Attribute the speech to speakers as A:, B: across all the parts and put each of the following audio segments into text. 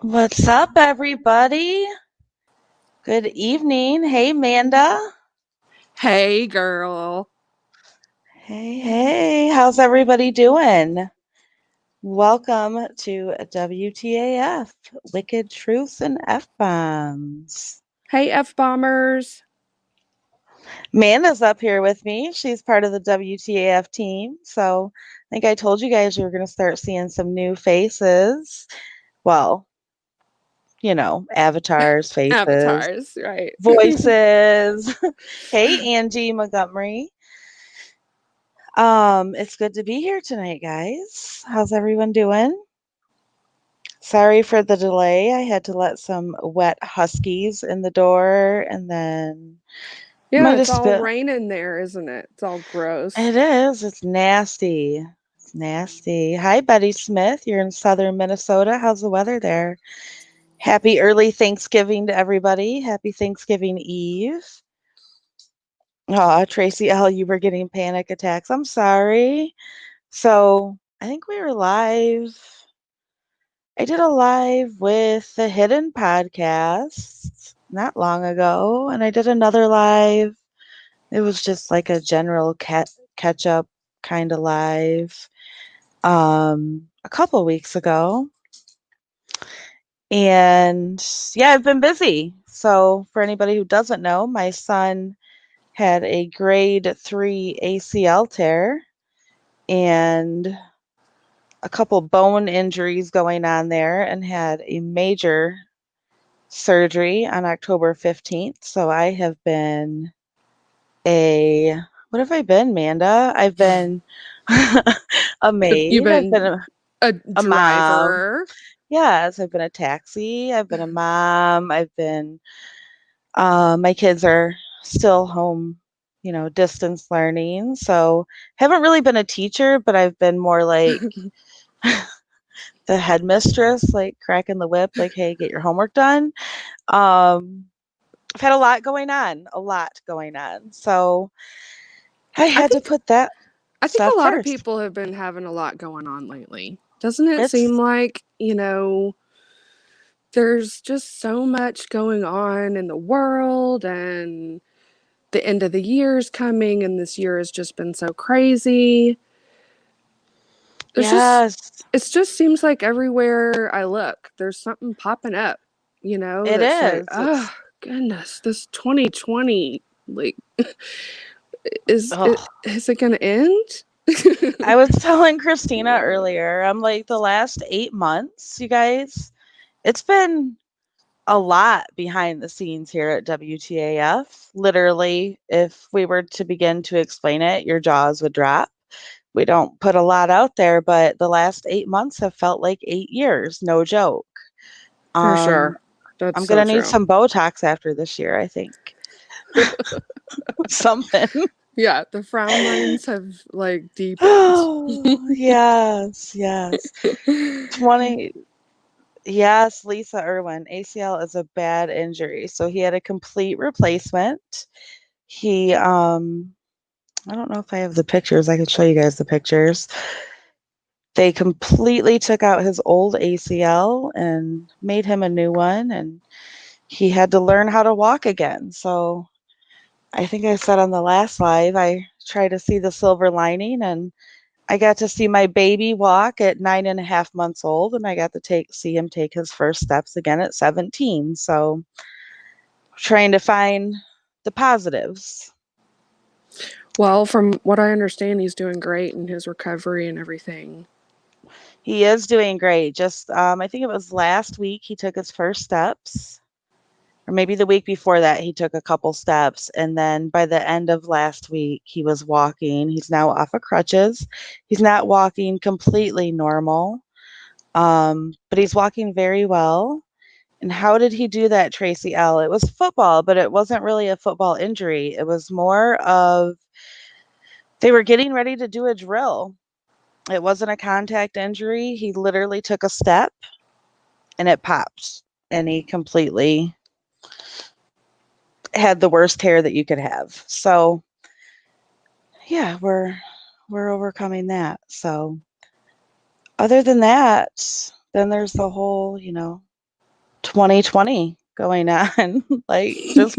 A: What's up, everybody? Good evening. Hey, Amanda.
B: Hey, girl.
A: Hey. How's everybody doing? Welcome to WTAF, Wicked Truths and F-Bombs.
B: Hey, F bombers.
A: Amanda's up here with me. She's part of the WTAF team. So I think I told you guys you were going to start seeing some new faces. Well, avatars, faces,
B: Avatars, right?
A: voices. Hey, Angie Montgomery. It's good to be here tonight, guys. How's everyone doing? Sorry for the delay. I had to let some wet huskies in the door and then
B: Yeah,
A: might have
B: it's all
A: spit.
B: raining there, isn't it? It's all gross.
A: It is. It's nasty. It's nasty. Hi, Betty Smith. You're in southern Minnesota. How's the weather there? Happy early Thanksgiving to everybody. Happy Thanksgiving Eve. Oh, Tracy L., you were getting panic attacks. I'm sorry. So I think we were live. I did a live with the Hidden Podcast not long ago, and I did another live. It was just like a general catch up kind of live a couple weeks ago. And yeah, I've been busy. So for anybody who doesn't know, my son had a grade 3 ACL tear and a couple bone injuries going on there and had a major surgery on October 15th. So I have been a, what have I been, Manda? I've been a
B: You've
A: maid. I've been
B: been a
A: a mom.
B: driver.
A: Yes, I've been a taxi. I've been a mom. I've been, my kids are still home, distance learning. So haven't really been a teacher, but I've been more like the headmistress, like cracking the whip, like, hey, get your homework done. Um, I've had a lot going on. So I
B: I
A: had to
B: think
A: put that
B: I think
A: stuff
B: a lot of
A: first.
B: people have been having a lot going on lately. Doesn't it seem
A: It's
B: like, there's just so much going on in the world and the end of the year's coming and this year has just been so crazy. There's just
A: yes,
B: it just seems like everywhere I look, there's something popping up,
A: it
B: that's like,
A: is.
B: oh
A: It's
B: goodness, this 2020, like, is it
A: oh.
B: is it gonna end?
A: I was telling Christina earlier, I'm like the last 8 months, you guys, it's been a lot behind the scenes here at WTAF. Literally, if we were to begin to explain it, your jaws would drop. We don't put a lot out there, but the last 8 months have felt like 8 years, no joke.
B: For
A: Um,
B: sure. That's
A: I'm
B: so
A: gonna need
B: true.
A: some Botox after this year, I think. Something.
B: Yeah, the frown lines have like deepened.
A: Oh, yes, yes. 20, yes, Lisa Irwin. ACL is a bad injury. So he had a complete replacement. He, I don't know if I have the pictures. I could show you guys the pictures. They completely took out his old ACL and made him a new one, and he had to learn how to walk again. So I think I said on the last live, I try to see the silver lining, and I got to see my baby walk at 9.5 months old, and I got to see him take his first steps again at 17. So trying to find the positives.
B: Well, from what I understand, he's doing great in his recovery and everything.
A: He is doing great. Just I think it was last week he took his first steps, or maybe the week before that he took a couple steps, and then by the end of last week he was walking. He's now off of crutches. He's not walking completely normal, but he's walking very well. And how did he do that, Tracy L? It was football, but it wasn't really a football injury. It was more of they were getting ready to do a drill. It wasn't a contact injury. He literally took a step and it popped, and he completely had the worst tear that you could have. So yeah, we're overcoming that. So other than that, then there's the whole, 2020 going on. Like just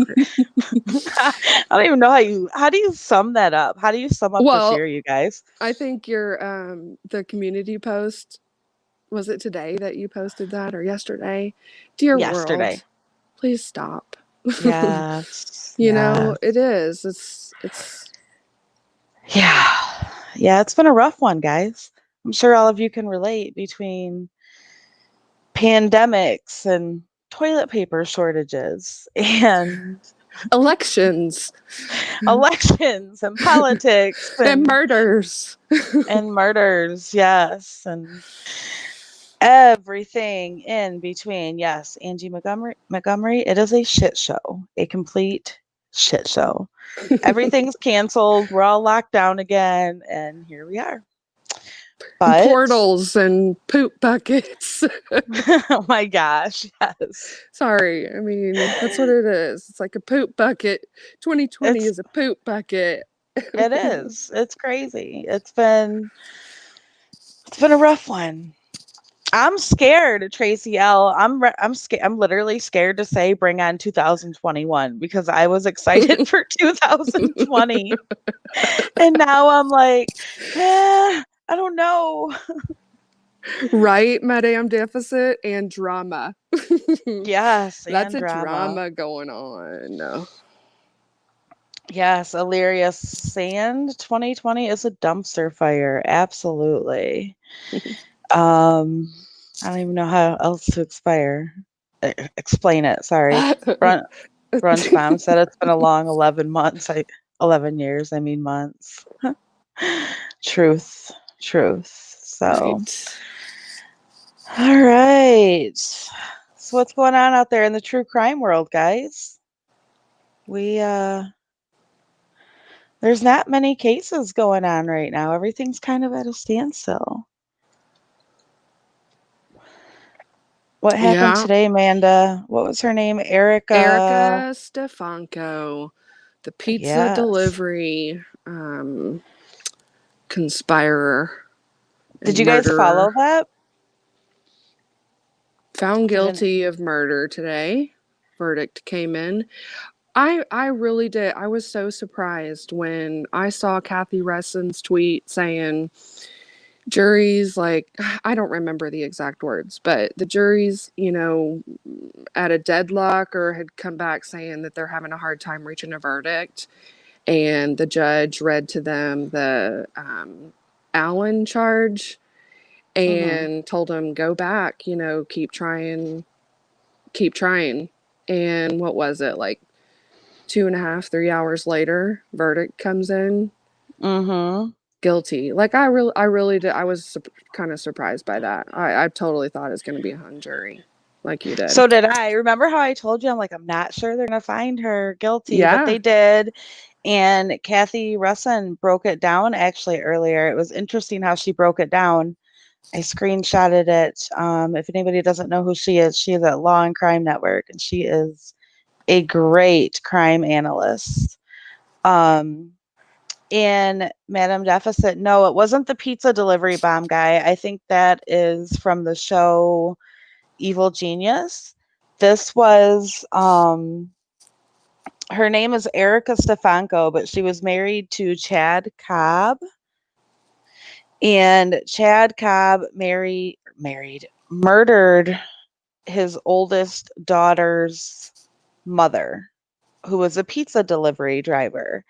A: I don't even know how do you sum that up? How do you sum up this
B: Well,
A: year, you guys?
B: I think your the community post, was it today that you posted that or yesterday? Dear
A: Yesterday.
B: world, please stop.
A: Yes.
B: You know,
A: Yeah.
B: it is. It's
A: Yeah. Yeah, it's been a rough one, guys. I'm sure all of you can relate between pandemics and toilet paper shortages and
B: elections
A: elections and politics
B: and murders.
A: and murders, yes, and everything in between. Yes, Angie Montgomery, it is a shit show, a complete shit show. Everything's canceled. We're all locked down again, and here we are.
B: And
A: But
B: portals and poop buckets.
A: oh my gosh, yes,
B: Sorry, I mean, that's what it is. It's like a poop bucket. 2020
A: it's
B: is a poop bucket.
A: it is. It's crazy. It's been a rough one. I'm scared, Tracy L. I'm scared. I'm literally scared to say bring on 2021 because I was excited for 2020, and now I'm like, I don't know.
B: Right, Madame Deficit and drama.
A: Yes,
B: That's
A: and
B: a
A: drama.
B: drama going on.
A: Yes, Illyria Sand 2020 is a dumpster fire. Absolutely. Um, I don't even know how else to explain it. Sorry. Brun- Brunch Mom said it's been a long 11 months. 11 years, I mean months. Truth. Truth. So,
B: Right.
A: all right. So what's going on out there in the true crime world, guys? We there's not many cases going on right now. Everything's kind of at a standstill. What happened
B: Yeah.
A: today, Amanda? What was her name? Erica.
B: Erica Stefanko, the pizza
A: Yes.
B: delivery conspirer
A: Did
B: and
A: you guys follow
B: murderer,
A: that?
B: found
A: Did it?
B: guilty of murder today. Verdict came in. I really did. I was so surprised when I saw Kathy Ressen's tweet saying juries, like, I don't remember the exact words, but the juries, at a deadlock or had come back saying that they're having a hard time reaching a verdict, and the judge read to them the Allen charge
A: Mm-hmm.
B: and told them, go back, keep trying, keep trying. And what was it, like 2.5, 3 hours later, verdict comes in,
A: Mm-hmm.
B: guilty. Like I really did. I was kind of surprised by that. I totally thought it was going to be a hung jury, like you did.
A: So did I. Remember how I told you I'm like, I'm not sure they're gonna find her guilty, but
B: Yeah,
A: they did. And Kathy Russin broke it down actually earlier. It was interesting how she broke it down. I screenshotted it. If anybody doesn't know who she is at Law and Crime Network, and she is a great crime analyst. Um, and Madam Deficit, no, it wasn't the pizza delivery bomb guy. I think that is from the show Evil Genius. This was her name is Erica Stefanko, but she was married to Chad Cobb. And Chad Cobb murdered his oldest daughter's mother, who was a pizza delivery driver.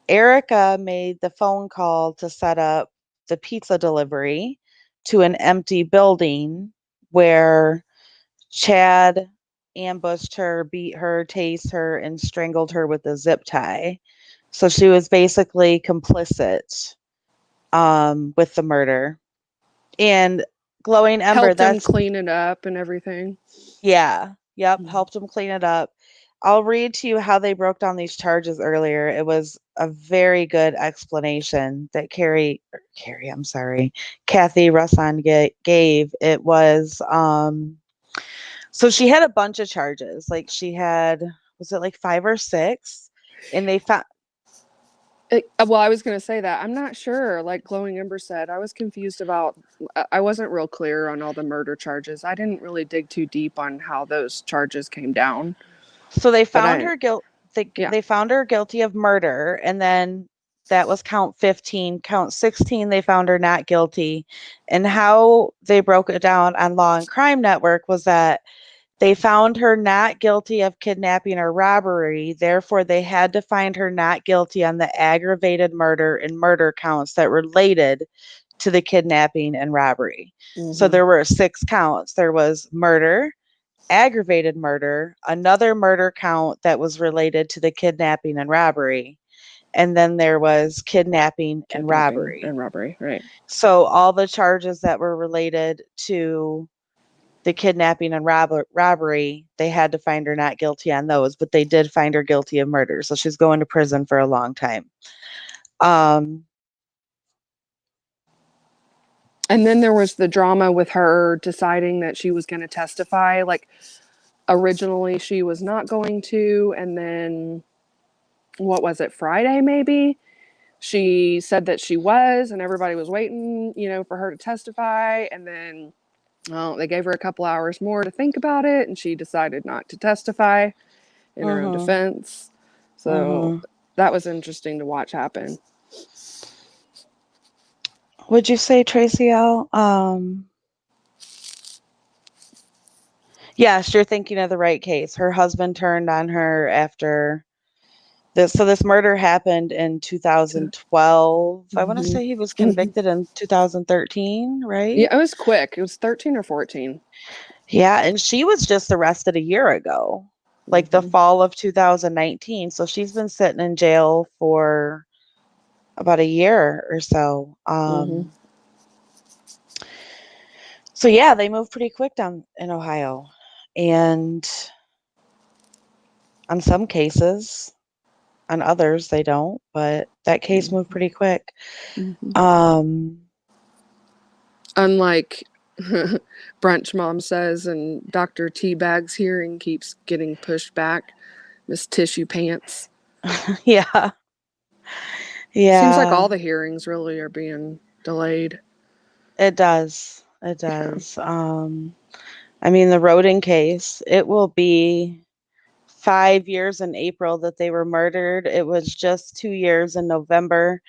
A: Erica made the phone call to set up the pizza delivery to an empty building where Chad ambushed her, beat her, tased her, and strangled her with a zip tie. So she was basically complicit with the murder. And Glowing Ember,
B: helped them
A: that's
B: clean it up and everything.
A: yeah. Yep.
B: Mhm.
A: Helped them clean it up. I'll read to you how they broke down these charges earlier. It was a very good explanation that I'm sorry, Kathy Russon gave. It was, so she had a bunch of charges. Like she had, was it like five or six? And they found,
B: Well, I was going to say that. I'm not sure. Like Glowing Ember said, I was confused about. I wasn't real clear on all the murder charges. I didn't really dig too deep on how those charges came down.
A: So they
B: But
A: found her guilt.
B: yeah.
A: They found her guilty of murder, and then that was count 15. Count 16, they found her not guilty. And how they broke it down on Law and Crime Network was that they found her not guilty of kidnapping or robbery. Therefore, they had to find her not guilty on the aggravated murder and murder counts that related to the kidnapping and robbery. So
B: Mm-hmm.
A: there were 6 counts. There was murder, aggravated murder, another murder count that was related to the kidnapping and robbery, and then there was kidnapping and
B: Kidnapping
A: robbery.
B: and robbery, right?
A: So all the charges that were related to the kidnapping and robbery, they had to find her not guilty on those, but they did find her guilty of murder. So she's going to prison for a long time. Um,
B: And then there was the drama with her deciding that she was going to testify. Like originally, she was not going to, and then what was it, Friday maybe? She said that she was, and everybody was waiting, for her to testify. And then, well, they gave her a couple hours more to think about it, and she decided not to testify in her own
A: mhm,
B: defense. So
A: mhm.
B: that was interesting to watch happen.
A: Would you say Tracy L? Yes, you're thinking of the right case. Her husband turned on her after this. So this murder happened in 2012. I want to
B: Mm-hmm.
A: say he was
B: Mm-hmm.
A: convicted in 2013, right?
B: Yeah, it was quick. It was 13 or 14.
A: Yeah, and she was just arrested a year ago, like the
B: Mm-hmm.
A: fall of 2019. So she's been sitting in jail for about a year or so.
B: Mm-hmm.
A: So yeah, they move pretty quick down in Ohio. And on some cases, on others they don't, but that case moved pretty quick.
B: Mm-hmm.
A: Um
B: Unlike Brunch Mom says, and Dr. Teabag's hearing keeps getting pushed back. Miss Tissue Pants.
A: yeah.
B: Seems like
A: Yeah,
B: all the hearings really are being delayed.
A: it does. It
B: Yeah.
A: does. I mean the Roden case, it will be 5 years in April that they were murdered. It was just 2 years in November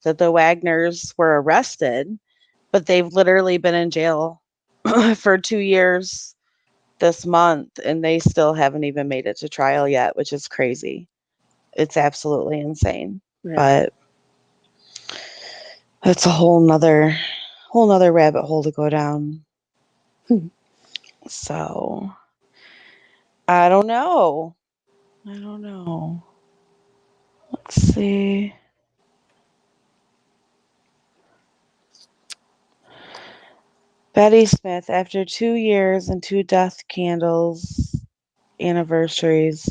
A: that the Wagners were arrested, but they've literally been in jail for 2 years this month, and they still haven't even made it to trial yet, which is crazy. It's absolutely insane.
B: Yeah.
A: But that's a whole nother rabbit hole to go down. So I don't know. I don't know. Let's see. Betty Smith, after 2 years and two death candles anniversaries,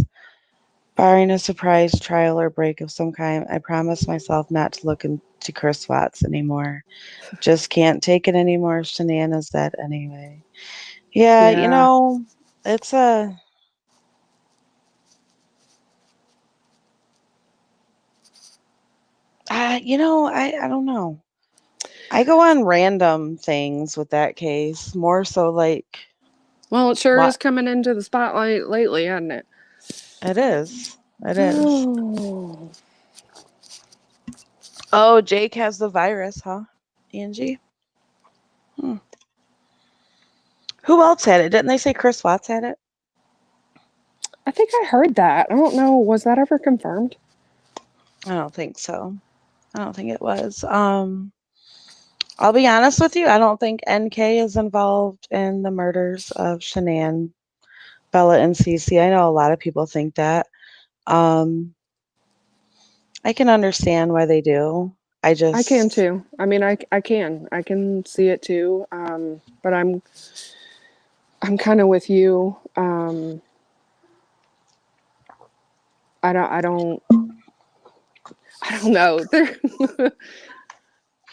A: barring a surprise trial or break of some kind, I promised myself not to look into Chris Watts anymore. Just can't take it anymore. Shanann is that anyway. Yeah,
B: Yeah.
A: it's a, I don't know. I go on random things with that case, more so like
B: Well, it sure is
A: what
B: coming into the spotlight lately, hasn't it?
A: it is. It is.
B: Oh.
A: Oh, Jake has the virus, huh? Angie? Hmm. Who else had it? Didn't they say Chris Watts had it?
B: I think I heard that. I don't know. Was that ever confirmed?
A: I don't think so. I don't think it was. I'll be honest with you. I don't think NK is involved in the murders of Shanann, Bella, and Cece. I know a lot of people think that. Um, I can understand why they do. I
B: I can
A: just,
B: too. I mean, I can. I can see it too. But I'm kind of with you. I don't know.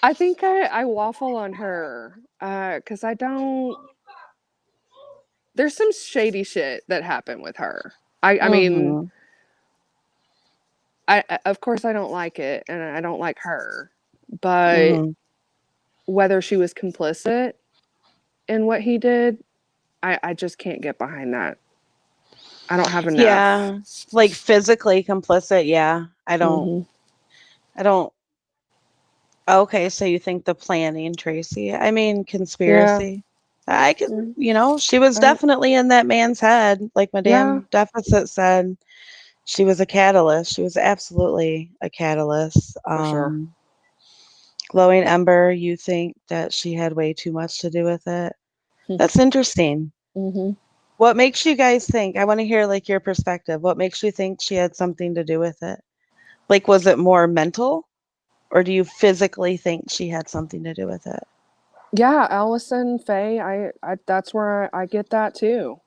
B: I think I waffle on her because I don't. There's some shady shit that happened with her. I mean,
A: mm-hmm.
B: Of course I don't like it and I don't like her, but
A: Mhm.
B: whether she was complicit in what he did, I just can't get behind that. I don't have enough.
A: Yeah. Like physically complicit, yeah.
B: Hmm.
A: I don't Okay, so you think the planning, Tracy? I mean,
B: Yeah.
A: conspiracy. I could,
B: Mm.
A: she was
B: I,
A: definitely in that man's head. Like
B: yeah,
A: Madame Deficit said, she was a catalyst. She was absolutely a catalyst.
B: for sure.
A: Glowing Ember, you think that she had way too much to do with it? That's interesting.
B: Hmm.
A: What makes you guys think? I want to hear like your perspective. What makes you think she had something to do with it? Like, was it more mental, or do you physically think she had something to do with it?
B: Yeah, Allison Faye, I that's where I get that too.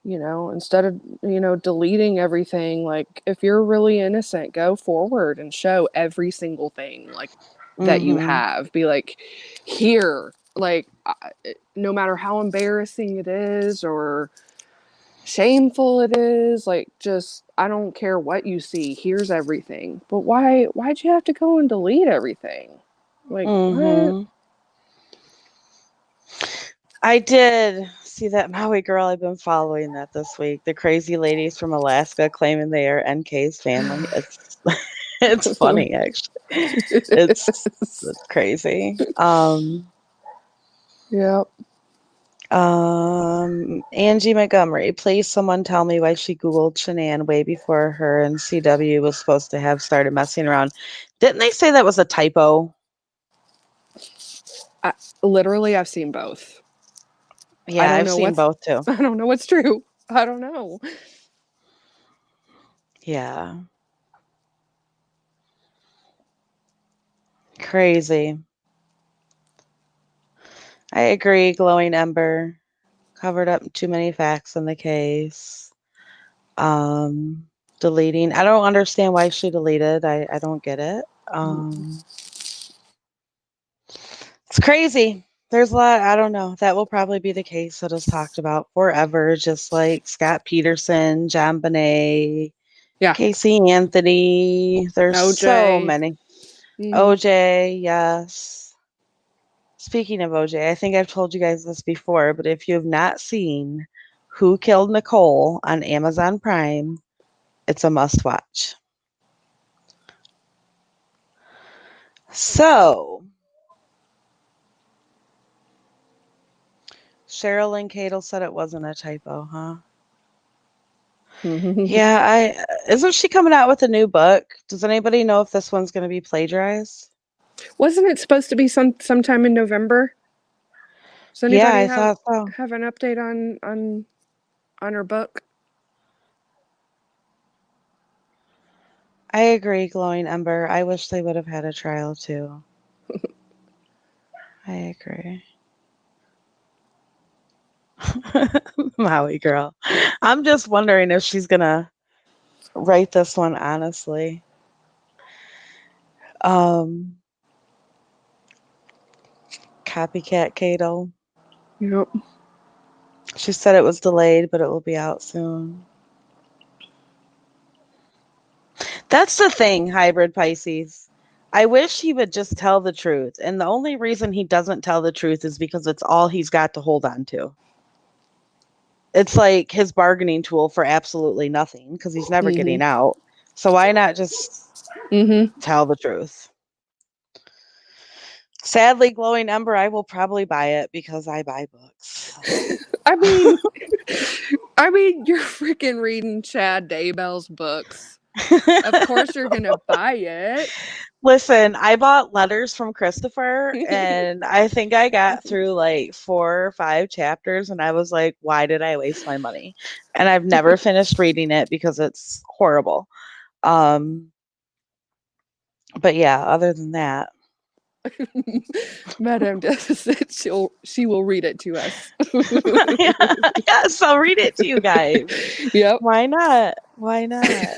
B: Instead of, deleting everything, like if you're really innocent, go forward and show every single thing like that you
A: Mm-hmm.
B: have. Be like, here, like no matter how embarrassing it is or shameful it is, like just I don't care what you see. Here's everything. But why'd you have to go and delete everything? Like what?
A: Mm-hmm. I did see that Maui girl. I've been following that this week. The crazy ladies from Alaska claiming they are NK's family. It's it's funny actually. It's it's crazy.
B: Yep.
A: Angie Montgomery, please someone tell me why she Googled Shanann way before her and CW was supposed to have started messing around. Didn't they say that was a typo?
B: I, literally, I've seen both. I
A: Yeah,
B: don't
A: I've
B: know
A: seen
B: what's
A: both too.
B: I don't know what's true. I don't know.
A: Yeah. Crazy. I agree, glowing ember. Covered up too many facts in the case. Um, Deleting. I don't understand why she deleted. I don't get it. It's crazy. There's a lot. I don't know. That will probably be the case that is talked about forever, just like Scott Peterson, John Bonet,
B: Yeah.
A: Casey Anthony. There's so
B: OJ.
A: many.
B: Mm-hmm.
A: OJ, yes. Speaking of OJ, I think I've told you guys this before, but if you have not seen Who Killed Nicole on Amazon Prime, it's a must watch. So, Cheryl and Cadle said it wasn't a typo, huh? Yeah, I isn't she coming out with a new book? Does anybody know if this one's going to be plagiarized?
B: Wasn't it supposed to be sometime in November? Does
A: Yeah,
B: anybody
A: I
B: have
A: thought so.
B: have an update on her book?
A: I agree, Glowing Ember. I wish they would have had a trial too. I agree. Maui girl. I'm just wondering if she's going to write this one honestly. Um, Copycat Cato.
B: Yep.
A: She said it was delayed, but it will be out soon. That's the thing, hybrid Pisces. I wish he would just tell the truth. And the only reason he doesn't tell the truth is because it's all he's got to hold on to. It's like his bargaining tool for absolutely nothing because he's never
B: Mm-hmm.
A: getting out. So why not just
B: Mm-hmm.
A: tell the truth? Sadly, Glowing Ember, I will probably buy it because I buy books.
B: I mean, you're freaking reading Chad Daybell's books. Of course, you're gonna buy it.
A: Listen, I bought Letters from Christopher, and I think I got through like 4 or 5 chapters, and I was like, why did I waste my money? And I've never finished reading it because it's horrible. Um, but yeah, other than that,
B: Madame Deficit, she will read it to us.
A: yes, I'll read it to you guys.
B: Yep.
A: Why not? Why not?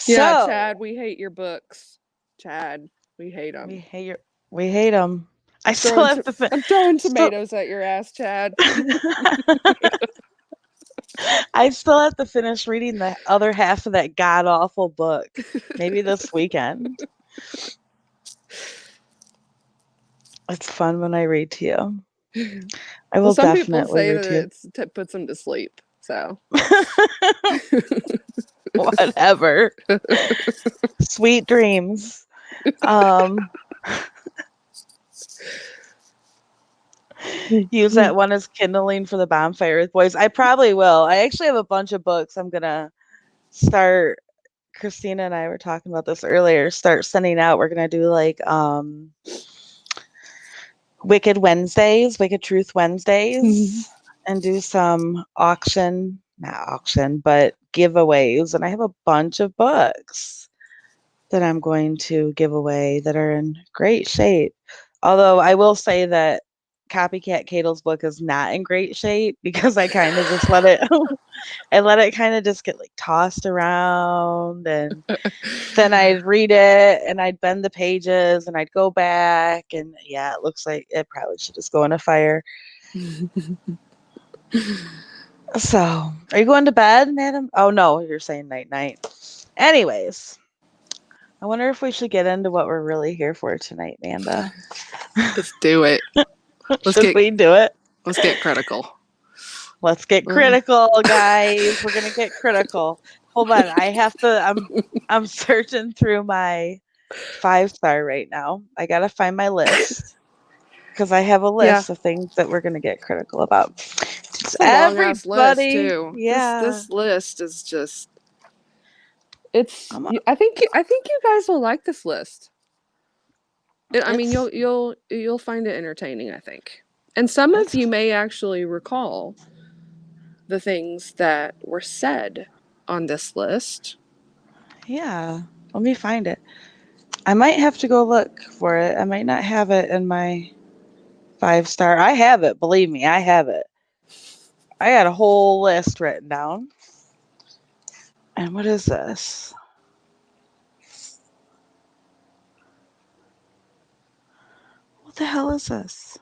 B: Yeah, Chad,
A: So
B: we hate your books. Chad, we hate
A: we
B: them.
A: hate your, we hate them. I
B: I'm
A: still
B: throwing
A: have to
B: I'm throwing
A: still
B: tomatoes at your ass, Chad.
A: I still have to finish reading the other half of that god awful book. Maybe this weekend. It's fun when I read to you. I
B: Well,
A: will
B: some people
A: definitely
B: say
A: read
B: that
A: to
B: puts them to sleep. So,
A: you. Whatever. Sweet dreams. Um, use that one as kindling for the bonfire with boys. I probably will. I actually have a bunch of books I'm gonna start. Christina and I were talking about this earlier. Start sending out. We're gonna do like Wicked Wednesdays, Wicked Truth Wednesdays, and do some not auction, but giveaways. And I have a bunch of books that I'm going to give away that are in great shape. Although I will say that Copycat Cato's book is not in great shape because I kind of just let it I let it kind of just get like tossed around, and then I'd read it and I'd bend the pages and I'd go back, and yeah, it looks like it probably should just go in a fire. So, are you going to bed, madam? Oh no, you're saying night night. Anyways, I wonder if we should get into what we're really here for tonight, Manda.
B: let's do it. Let's
A: Should
B: get
A: we do it?
B: let's get critical.
A: Let's get critical, guys. We're gonna get critical. Hold on, I have to. I'm searching through my 5-star right now. I gotta find my list because I have a
B: Yeah,
A: list of things that we're gonna get critical about. It's
B: it's a long ass list
A: everybody,
B: too.
A: yeah.
B: This list is just it's.
A: I'm.
B: I think you guys will like this list. I mean,
A: It's
B: you'll find it entertaining. I think, and some of
A: it's
B: you may actually recall the things that were said on this list.
A: yeah. Let me find it. I might have to go look for it. I might not have it in my 5-star. I have it. Believe me, I have it. I got a whole list written down. And what is this? What the hell is this?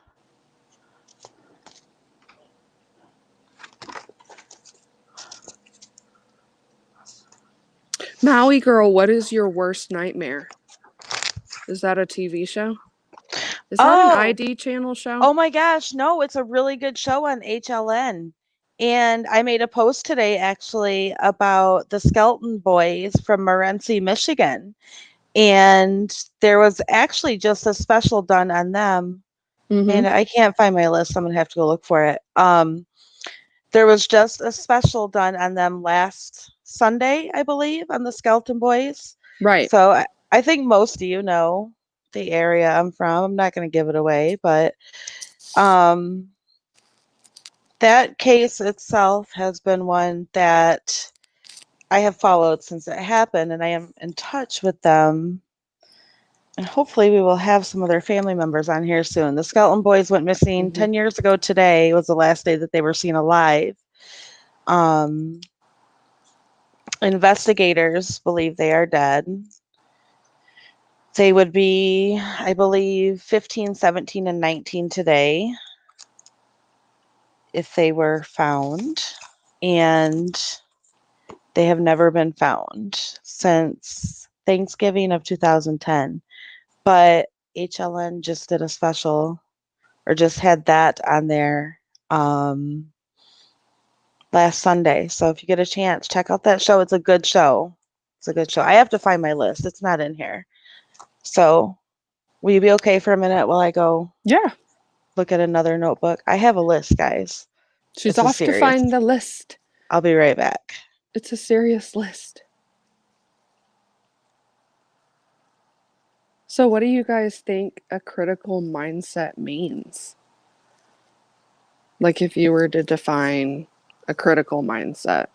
B: Maui Girl, what is your worst nightmare? Is that a TV show? Is that an
A: Oh,
B: ID channel show?
A: oh my gosh. No, it's a really good show on HLN. And I made a post today actually about the Skelton boys from Morenci, Michigan. And there was actually just a special done on them.
B: Mm-hmm.
A: And I can't find my list. I'm going to have to go look for it. There was just a special done on them last Sunday, I believe, on the Skelton boys.
B: Right.
A: So I think most of you know the area I'm from. I'm not going to give it away, but um, that case itself has been one that I have followed since it happened, and I am in touch with them. And hopefully, we will have some of their family members on here soon. The Skelton boys went missing
B: Mm-hmm.
A: 10 years ago today, was the last day that they were seen alive. Um, Investigators believe they are dead. They would be, I believe, 15, 17, and 19 today if they were found. And they have never been found since Thanksgiving of 2010. But HLN just did a special or just had that on there um, last Sunday. So if you get a chance, check out that show. It's a good show. It's a good show. I have to find my list. It's not in here. So will you be okay for a minute while I go
B: Yeah.
A: look at another notebook? I have a list, guys.
B: She's
A: It's a
B: off to
A: series.
B: find the list.
A: I'll be right back.
B: It's a serious list. So, what do you guys think a critical mindset means? Like, if you were to define a critical mindset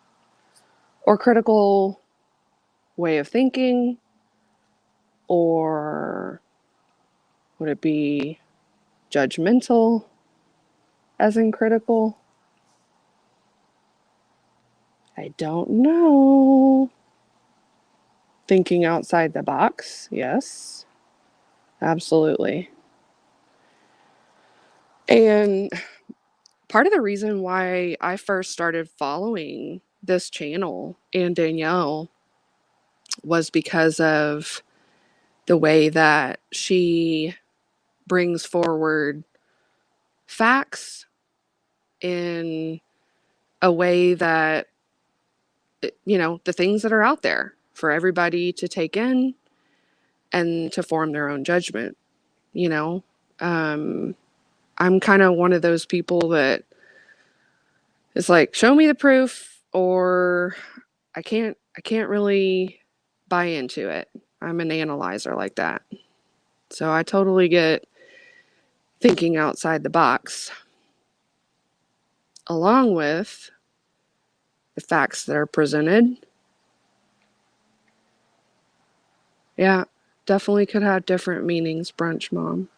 B: or critical way of thinking, or would it be judgmental as in critical? I don't know. Thinking outside the box, yes, absolutely. And part of the reason why I first started following this channel and Danielle was because of the way that she brings forward facts in a way that, the things that are out there for everybody to take in and to form their own judgment, you know. I'm kind of one of those people that is like, show me the proof, or I can't really buy into it. I'm an analyzer like that. So I totally get thinking outside the box, along with the facts that are presented. Yeah, definitely could have different meanings, brunch mom.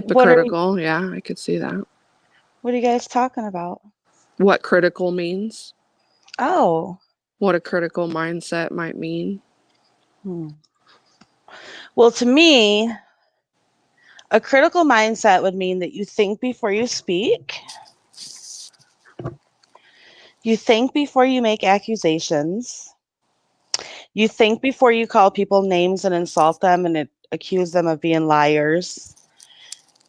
A: What are
B: Hypocritical, yeah, I could see that.
A: what are you guys talking about?
B: What critical means,
A: Oh.
B: what a critical mindset might mean.
A: Hmm. Well, to me, a critical mindset would mean that you think before you speak. You think before you make accusations. You think before you call people names and insult them and accuse them of being liars,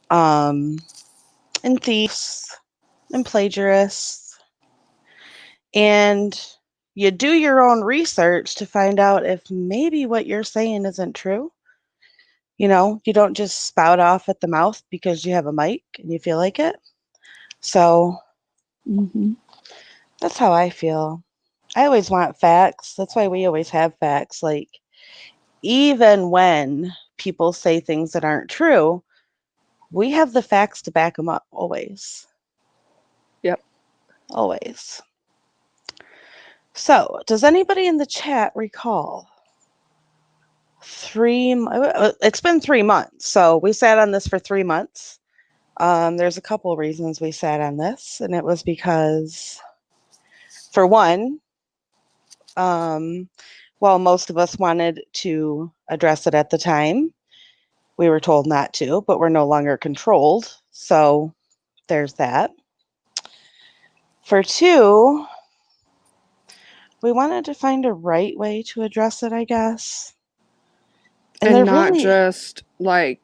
A: um, and thieves and plagiarists. And you do your own research to find out if maybe what you're saying isn't true. You don't just spout off at the mouth because you have a mic and you feel like it. So
B: Mm-hmm.
A: that's how I feel. I always want facts. That's why we always have facts. Like, even when people say things that aren't true, we have the facts to back them up always.
B: Yep.
A: Always. So, does anybody in the chat recall it's been 3 months. So, we sat on this for 3 months. There's a couple of reasons we sat on this, and it was because, for one, while most of us wanted to address it at the time, we were told not to, but we're no longer controlled. So there's that. For two, we wanted to find a right way to address it, I guess. And
B: And
A: there
B: not
A: really,
B: just like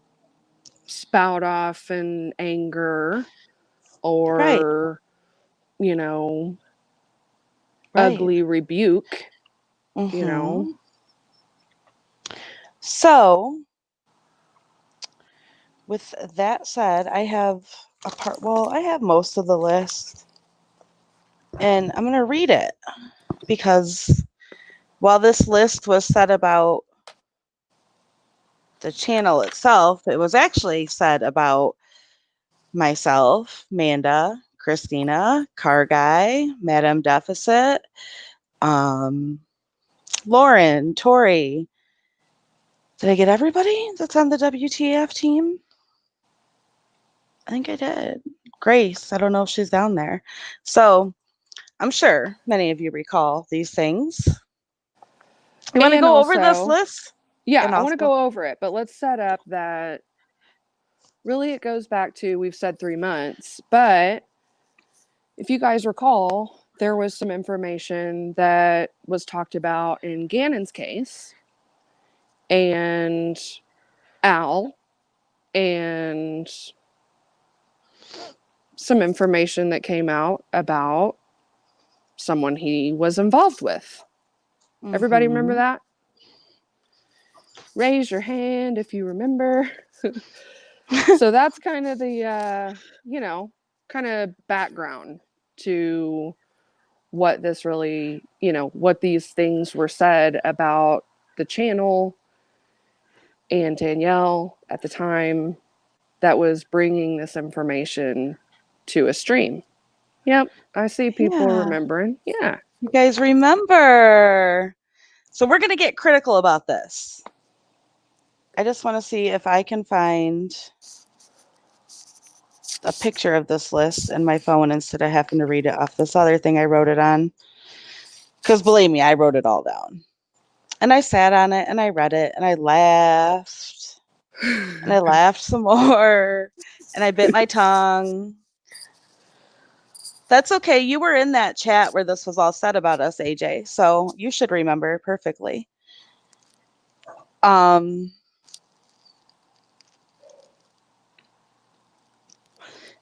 B: spout off in anger
A: right,
B: or, you know,
A: right.
B: ugly rebuke, you know.
A: Hmm. So, with that said, I have most of the list, and I'm going to read it because while this list was said about the channel itself, it was actually said about myself, Manda, Christina, Car Guy, Madame Deficit, um, Lauren, Tori. Did I get everybody that's on the WTAF team? I think I did. Grace, I don't know if she's down there. So I'm sure many of you recall these things. You want to
B: And
A: go over this
B: also,
A: list?
B: yeah,
A: And
B: I want to
A: also,
B: go over it, but let's set up that really it goes back to, we've said 3 months, but if you guys recall, there was some information that was talked about in Gannon's case, and Al, and some information that came out about someone he was involved with. Everybody remember
A: mm-hmm.
B: that? Raise your hand if you remember. So that's kind of the, kind of background to what this really, what these things were said about the channel and Danielle at the time that was bringing this information to a stream. Yep, I see people
A: Yeah,
B: remembering. Yeah.
A: you guys remember. So we're going to get critical about this. I just want to see if I can find a picture of this list in my phone instead of having to read it off this other thing I wrote it on. Because believe me, I wrote it all down. And I sat on it and I read it and I laughed and I laughed some more and I bit my tongue. That's okay. You were in that chat where this was all said about us, AJ. So you should remember perfectly. Um,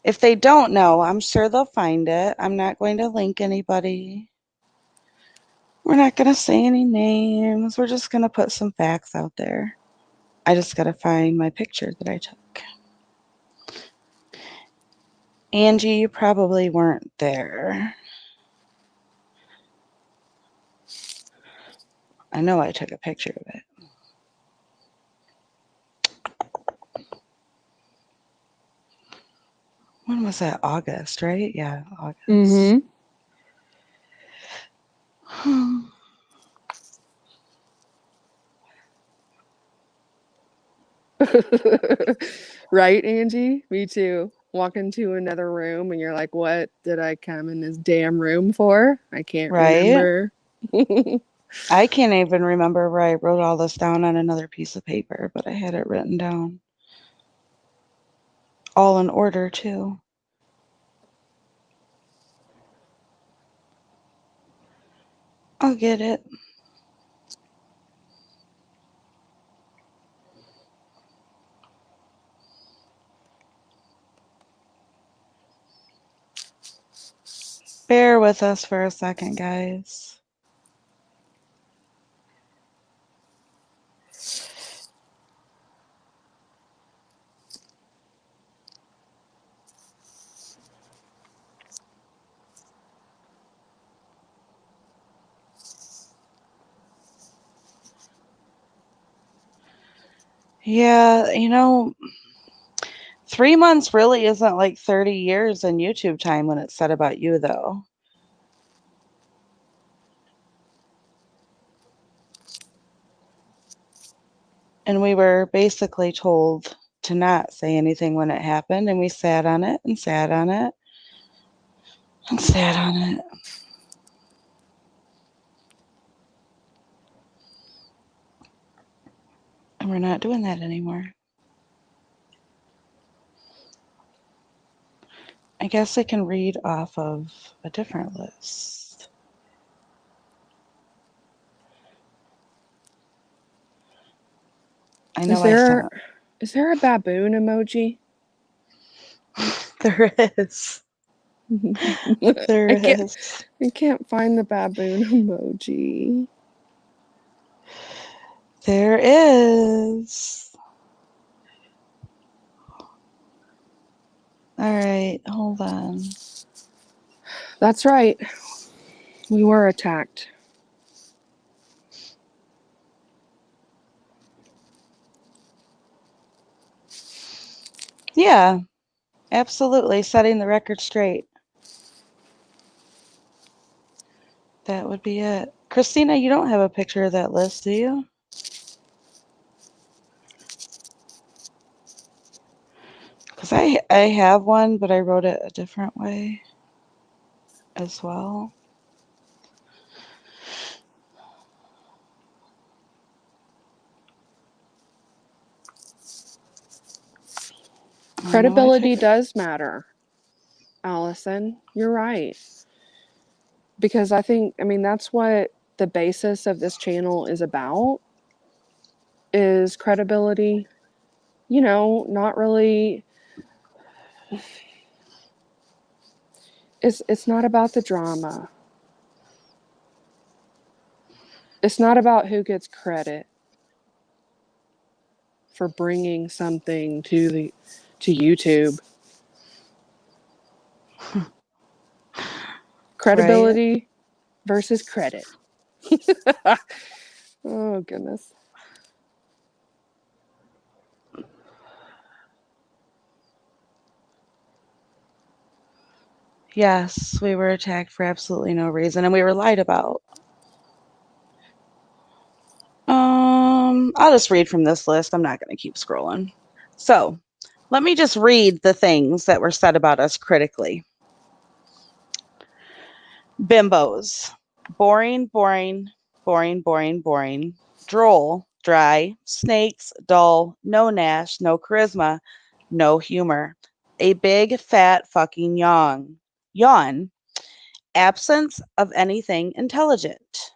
A: if they don't know, I'm sure they'll find it. I'm not going to link anybody. We're not going to say any names. We're just going to put some facts out there. I just got to find my picture that I took. Angie, you probably weren't there. I know I took a picture of it. When was that? August, right? Yeah, August.
B: Mm-hmm. Right, Angie? Me too. Walk into another room and you're like, what did I come in this damn room for? I can't
A: Right?
B: remember.
A: I can't even remember where I wrote all this down on another piece of paper, but I had it written down. All in order, too. I'll get it. Bear with us for a second, guys. Yeah, 3 months really isn't like 30 years in YouTube time when it's said about you, though. And we were basically told to not say anything when it happened, and we sat on it and sat on it and sat on it. And we're not doing that anymore. I guess I can read off of a different list. I
B: Is
A: know I
B: there
A: sent.
B: is there a baboon emoji?
A: There is. There
B: I can't
A: is.
B: I can't find the baboon emoji.
A: There is. All right, hold on.
B: That's right. We were attacked.
A: Yeah, absolutely. Setting the record straight. That would be it. Christina, you don't have a picture of that list, do you? Because I have one, but I wrote it a different way as well. I know I
B: Credibility
A: took it.
B: does matter, Allison. You're right. Because I mean, that's what the basis of this channel is about is credibility. Not really it's not about the drama. It's not about who gets credit for bringing something to YouTube.
A: Right?
B: Credibility versus credit. Oh goodness.
A: Yes, we were attacked for absolutely no reason, and we were lied about. I'll just read from this list. I'm not going to keep scrolling. So, let me just read the things that were said about us critically. Bimbos. Boring, boring. boring, boring, boring. Droll, dry. Snakes, dull. No Nash, no charisma, no humor. A big, fat fucking yawn. Yawn. Absence of anything intelligent.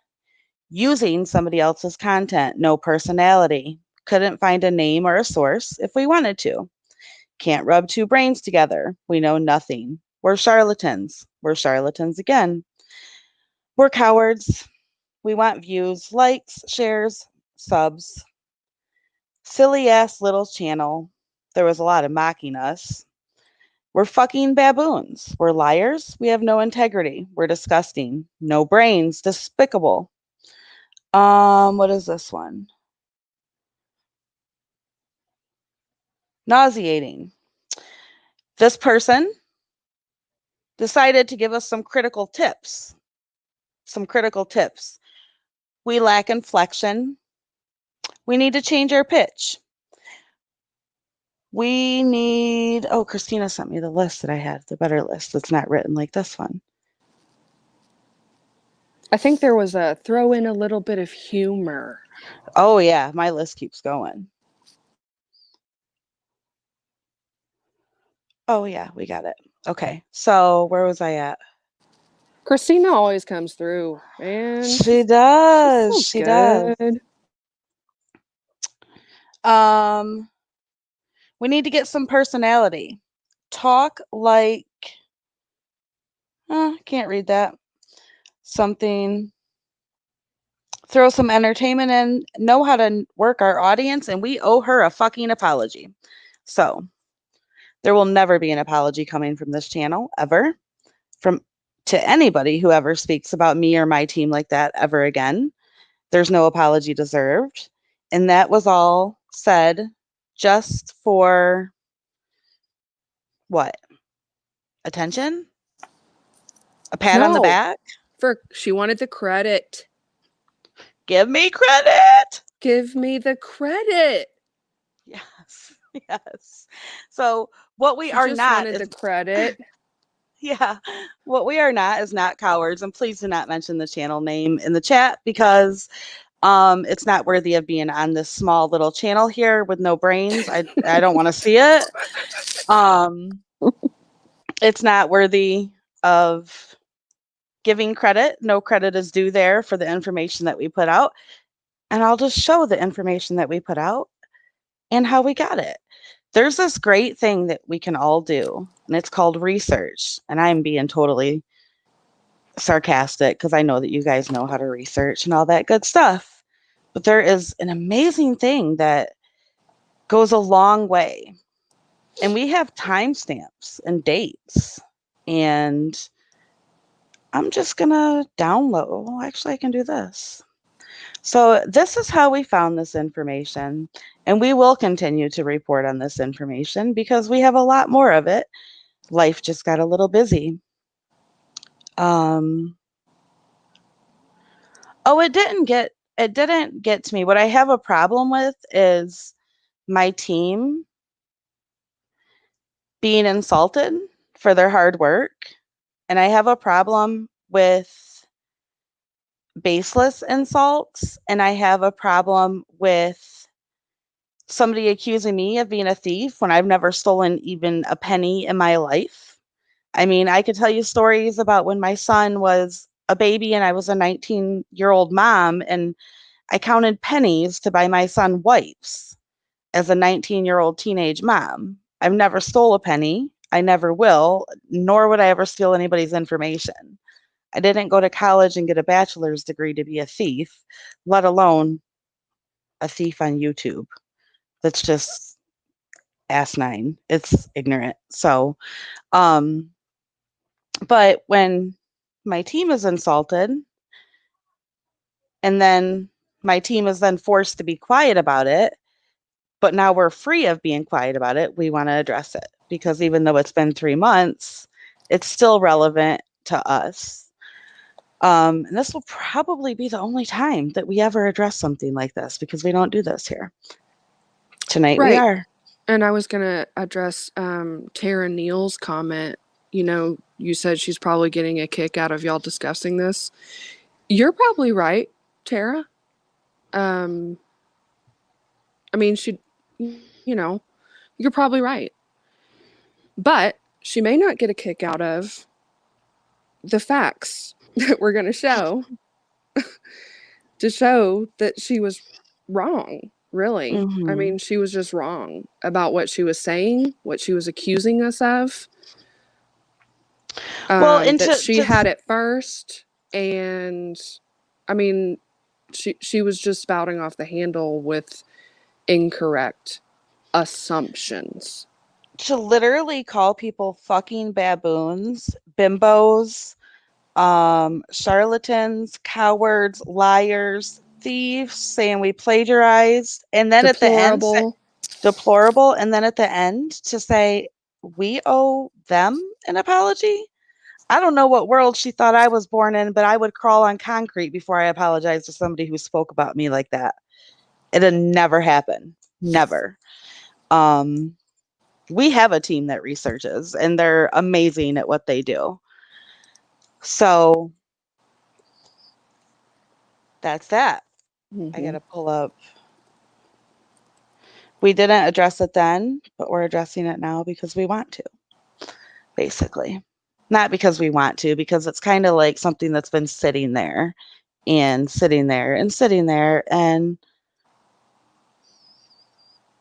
A: Using somebody else's content, no personality. Couldn't find a name or a source if we wanted to. Can't rub two brains together. We know nothing. We're charlatans. We're charlatans again. We're cowards. We want views, likes, shares, subs. Silly ass little channel. There was a lot of mocking us. We're fucking baboons. We're liars. We have no integrity. We're disgusting. No brains. Despicable. What is this one? Nauseating. This person decided to give us some critical tips. Some critical tips. We lack inflection. We need to change our pitch. We need, oh, Christina sent me the list that I had, the better list that's not written like this one.
B: I think there was a throw in a little bit of humor.
A: Oh, yeah, my list keeps going. Oh, yeah, we got it. Okay, so where was I at?
B: Christina always comes through, man.
A: She
B: She's
A: does.
B: so
A: She does.
B: good.
A: Um, we need to get some personality. Talk like, can't read that. Something, throw some entertainment in, know how to work our audience, and we owe her a fucking apology. So there will never be an apology coming from this channel ever, from to anybody who ever speaks about me or my team like that ever again. There's no apology deserved. And that was all said just for what? Attention? A pat on the
B: No,
A: back?
B: she wanted the credit.
A: Give me credit.
B: Give me the credit.
A: Yes. Yes. So what we
B: She
A: are
B: just
A: not
B: wanted
A: is
B: the credit.
A: yeah, what we are not is not cowards, and please do not mention the channel name in the chat because it's not worthy of being on this small little channel here with no brains. I don't want to see it. Um it's not worthy of giving credit. No credit is due there for the information that we put out. And I'll just show the information that we put out and how we got it. There's this great thing that we can all do, and it's called research. And I'm being totally sarcastic because I know that you guys know how to research and all that good stuff. But there is an amazing thing that goes a long way. And we have timestamps and dates. And I'm just going to download. Well, actually, I can do this. So, this is how we found this information. And we will continue to report on this information because we have a lot more of it. Life just got a little busy. Um, oh, it didn't get to me. What I have a problem with is my team being insulted for their hard work. And I have a problem with baseless insults. And I have a problem with somebody accusing me of being a thief when I've never stolen even a penny in my life. I mean, I could tell you stories about when my son was a baby and I was a 19-year-old mom, and I counted pennies to buy my son wipes as a 19-year-old teenage mom. I've never stole a penny. I never will, nor would I ever steal anybody's information. I didn't go to college and get a bachelor's degree to be a thief, let alone a thief on YouTube. That's just asinine. It's ignorant. So, um, but when my team is insulted and then my team is then forced to be quiet about it, but now we're free of being quiet about it, we want to address it because even though it's been 3 months, it's still relevant to us. And this will probably be the only time that we ever address something like this because we don't do this here. Tonight we
B: Right.
A: are.
B: And I was going to address Tara Neal's comment. You know, you said she's probably getting a kick out of y'all discussing this. You're probably right. Tara. Um, I mean, you're probably right. But she may not get a kick out of the facts that we're going to show that she was wrong, really. I
A: Hmm.
B: mean, she was just wrong about what she was saying, what she was accusing us of,
A: Well, and
B: that she had it first. And I mean, she was just spouting off the handle with incorrect assumptions.
A: to literally call people fucking baboons, bimbos, charlatans, cowards, liars, thieves, saying we plagiarized, and then at the end,
B: Deplorable.
A: deplorable, and then at the end to say we owe them an apology. I don't know what world she thought I was born in, but I would crawl on concrete before I apologized to somebody who spoke about me like that. It'd never happen. Never. Um, we have a team that researches and they're amazing at what they do. So that's that. I got
B: Mm-hmm.
A: to pull up. We didn't address it then, but we're addressing it now because we want to, basically. Not because we want to, because it's kind of like something that's been sitting there and sitting there and sitting there. And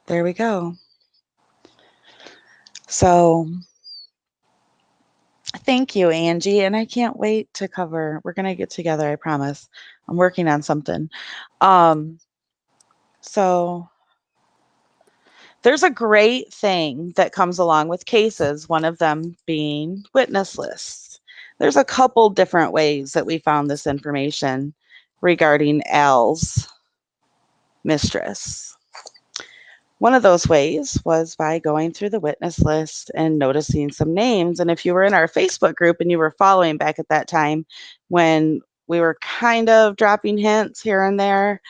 A: there we go. So thank you, Angie. And I can't wait to cover. We're going to get together, I promise. I'm working on something. Um, so there's a great thing that comes along with cases, one of them being witness lists. There's a couple different ways that we found this information regarding Al's mistress. One of those ways was by going through the witness list and noticing some names. And if you were in our Facebook group and you were following back at that time when we were kind of dropping hints here and there,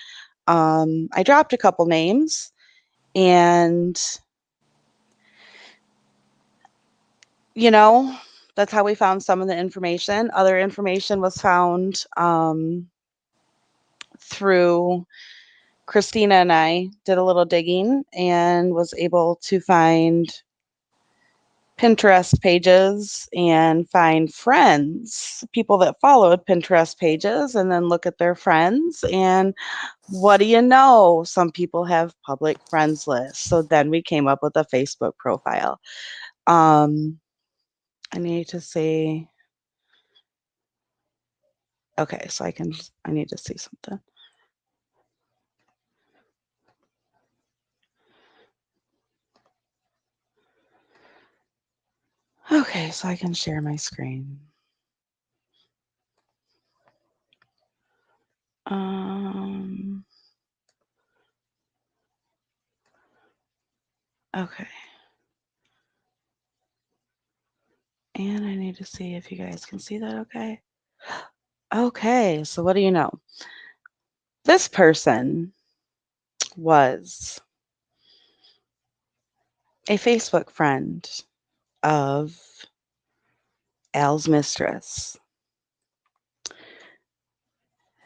A: I dropped a couple names and, you know, that's how we found some of the information. Other information was found through Christina, and I did a little digging and was able to find Pinterest pages and find friends, people that followed Pinterest pages, and then look at their friends. And what do you know? Some people have public friends lists. So then we came up with a Facebook profile. Um, I need to see. Okay, so I need to see something. Okay, so I can share my screen. Um, okay. And I need to see if you guys can see that okay. Okay, so what do you know? This person was a Facebook friend of Al's mistress.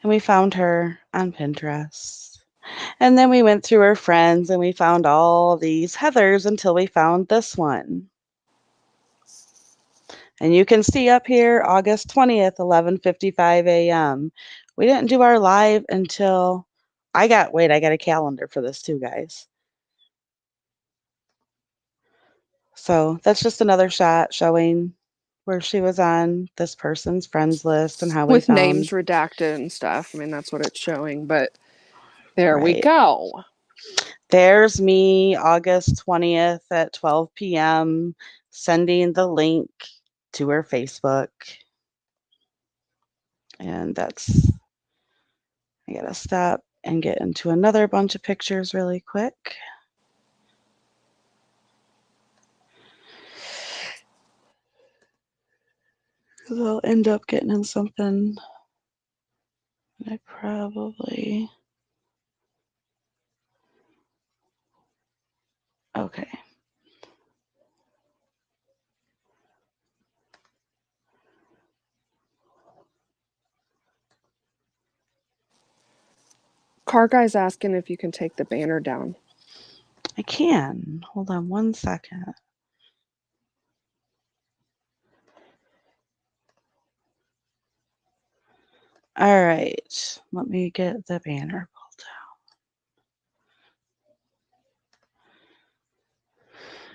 A: And we found her on Pinterest. And then we went through her friends and we found all these Heathers until we found this one. And you can see up here August 20th, 11:55 a.m. We didn't do our live until I got a calendar for this too, guys. So that's just another shot showing where she was on this person's friends list and how we
B: With names
A: found
B: redacted and stuff. I mean, that's what it's showing. But there we
A: right.
B: go.
A: There's me August 20th at 12 p.m. sending the link to her Facebook. And that's, I gotta stop and get into another bunch of pictures really quick. Because I'll end up getting in something I probably. Okay.
B: car guy's asking if you can take the banner down.
A: I can. Hold on one second. All right. Let me get the banner pulled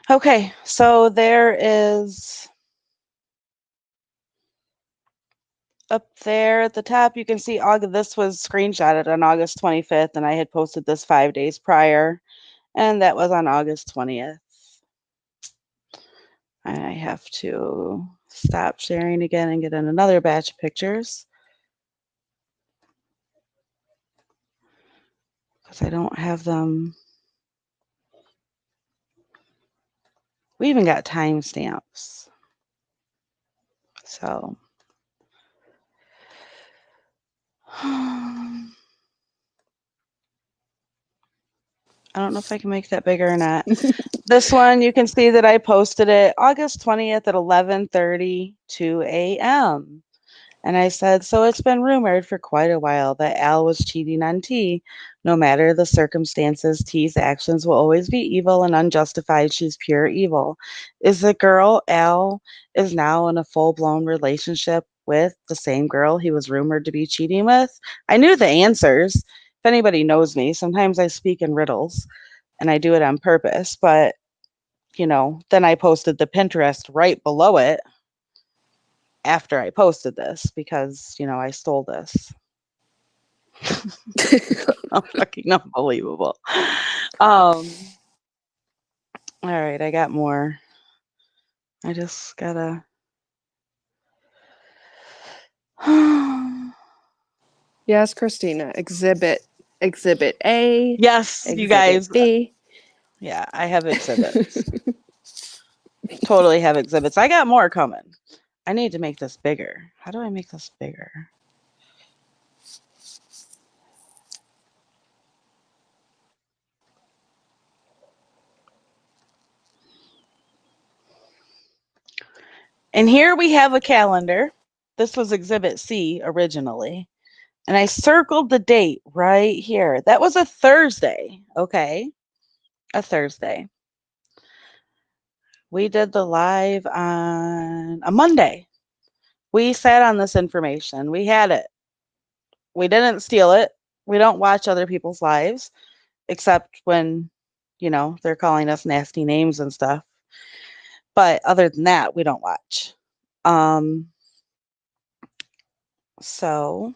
A: down. Okay, so there is up there at the top, you can see August. This was screenshotted on August 25th, and I had posted this 5 days prior, and that was on August 20th. And I have to stop sharing again and get in another batch of pictures because I don't have them. We even got timestamps. So I don't know if I can make that bigger or not. This one, you can see that I posted it August 20th at 11:32 a.m. And I said, so it's been rumored for quite a while that Al was cheating on T. No matter the circumstances, T's actions will always be evil and unjustified. She's pure evil. Is the girl Al is now in a full blown relationship with the same girl he was rumored to be cheating with? I knew the answers. If anybody knows me, sometimes I speak in riddles and I do it on purpose. But, then I posted the Pinterest right below it after I posted this because, I stole this. Fucking unbelievable. All right, I got more. I just gotta.
B: Yes, Christina. Exhibit A,
A: Yes, you
B: Exhibit
A: guys.
B: B.
A: Yeah, I have exhibits. Totally have exhibits. I got more coming. I need to make this bigger. How do I make this bigger? And here we have a calendar. This was Exhibit C originally. And I circled the date right here. That was a Thursday. Okay. A Thursday. We did the live on a Monday. We sat on this information. We had it. We didn't steal it. We don't watch other people's lives, except when, they're calling us nasty names and stuff. But other than that, we don't watch. Um, so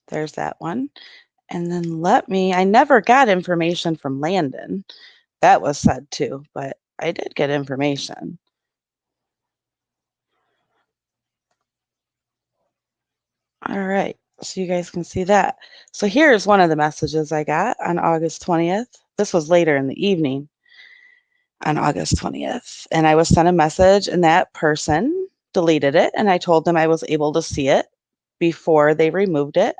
A: there's that one. And then I never got information from Landon. That was said too, but I did get information. All right. So you guys can see that. So here's one of the messages I got on August 20th. This was later in the evening on August 20th. And I was sent a message, and that person deleted it. And I told them I was able to see it before they removed it.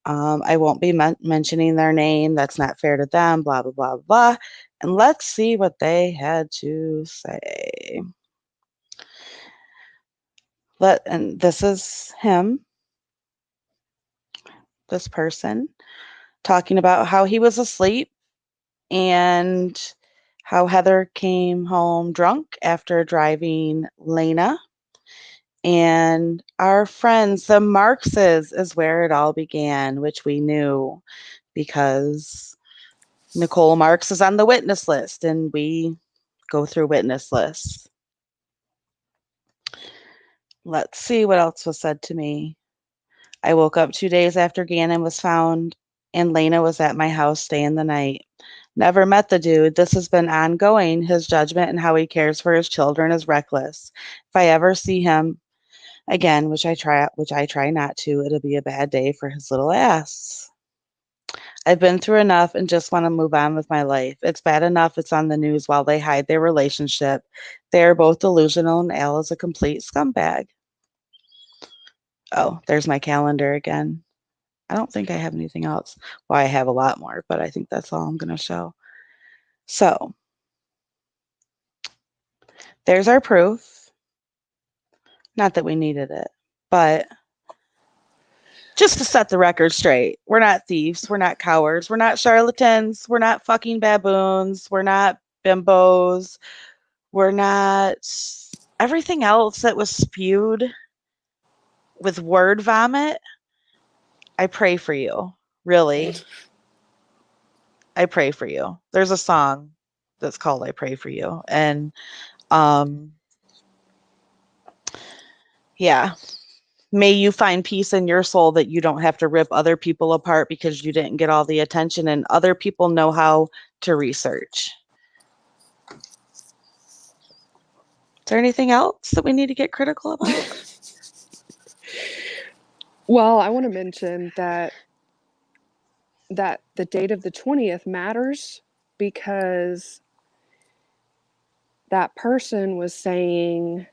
A: I won't be mentioning their name. That's not fair to them, blah, blah, blah, blah. And let's see what they had to say. And this is him, this person, talking about how he was asleep and how Heather came home drunk after driving Lena. And our friends, the Marxes, is where it all began, which we knew because Nicole Marx is on the witness list and we go through witness lists. Let's see what else was said to me. I woke up 2 days after Gannon was found, and Lena was at my house staying the night. Never met the dude. This has been ongoing. His judgment and how he cares for his children is reckless. If I ever see him again, which I try not to, it'll be a bad day for his little ass. I've been through enough and just want to move on with my life. It's bad enough it's on the news while they hide their relationship. They are both delusional, and Al is a complete scumbag. Oh, there's my calendar again. I don't think I have anything else. Well, I have a lot more, but I think that's all I'm going to show. So there's our proof. Not that we needed it, but Just to set the record straight, we're not thieves, we're not cowards, we're not charlatans, we're not fucking baboons, we're not bimbos, we're not everything else that was spewed with word vomit. I pray for you. Really. I pray for you. There's a song that's called I Pray for You. And um yeah, may you find peace in your soul that you don't have to rip other people apart because you didn't get all the attention and other people know how to research. Is there anything else that we need to get critical about?
B: Well, I want to mention that the date of the 20th matters because that person was saying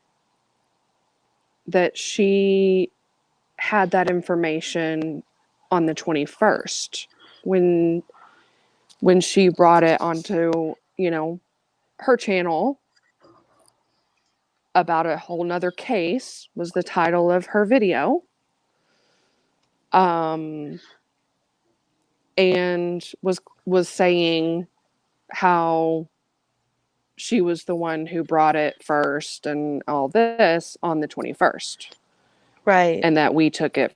B: that she had that information on the 21st when she brought it onto, her channel. About a whole nother case was the title of her video. Um, and was saying how she was the one who brought it first and all this on the 21st,
A: Right.
B: and that we took it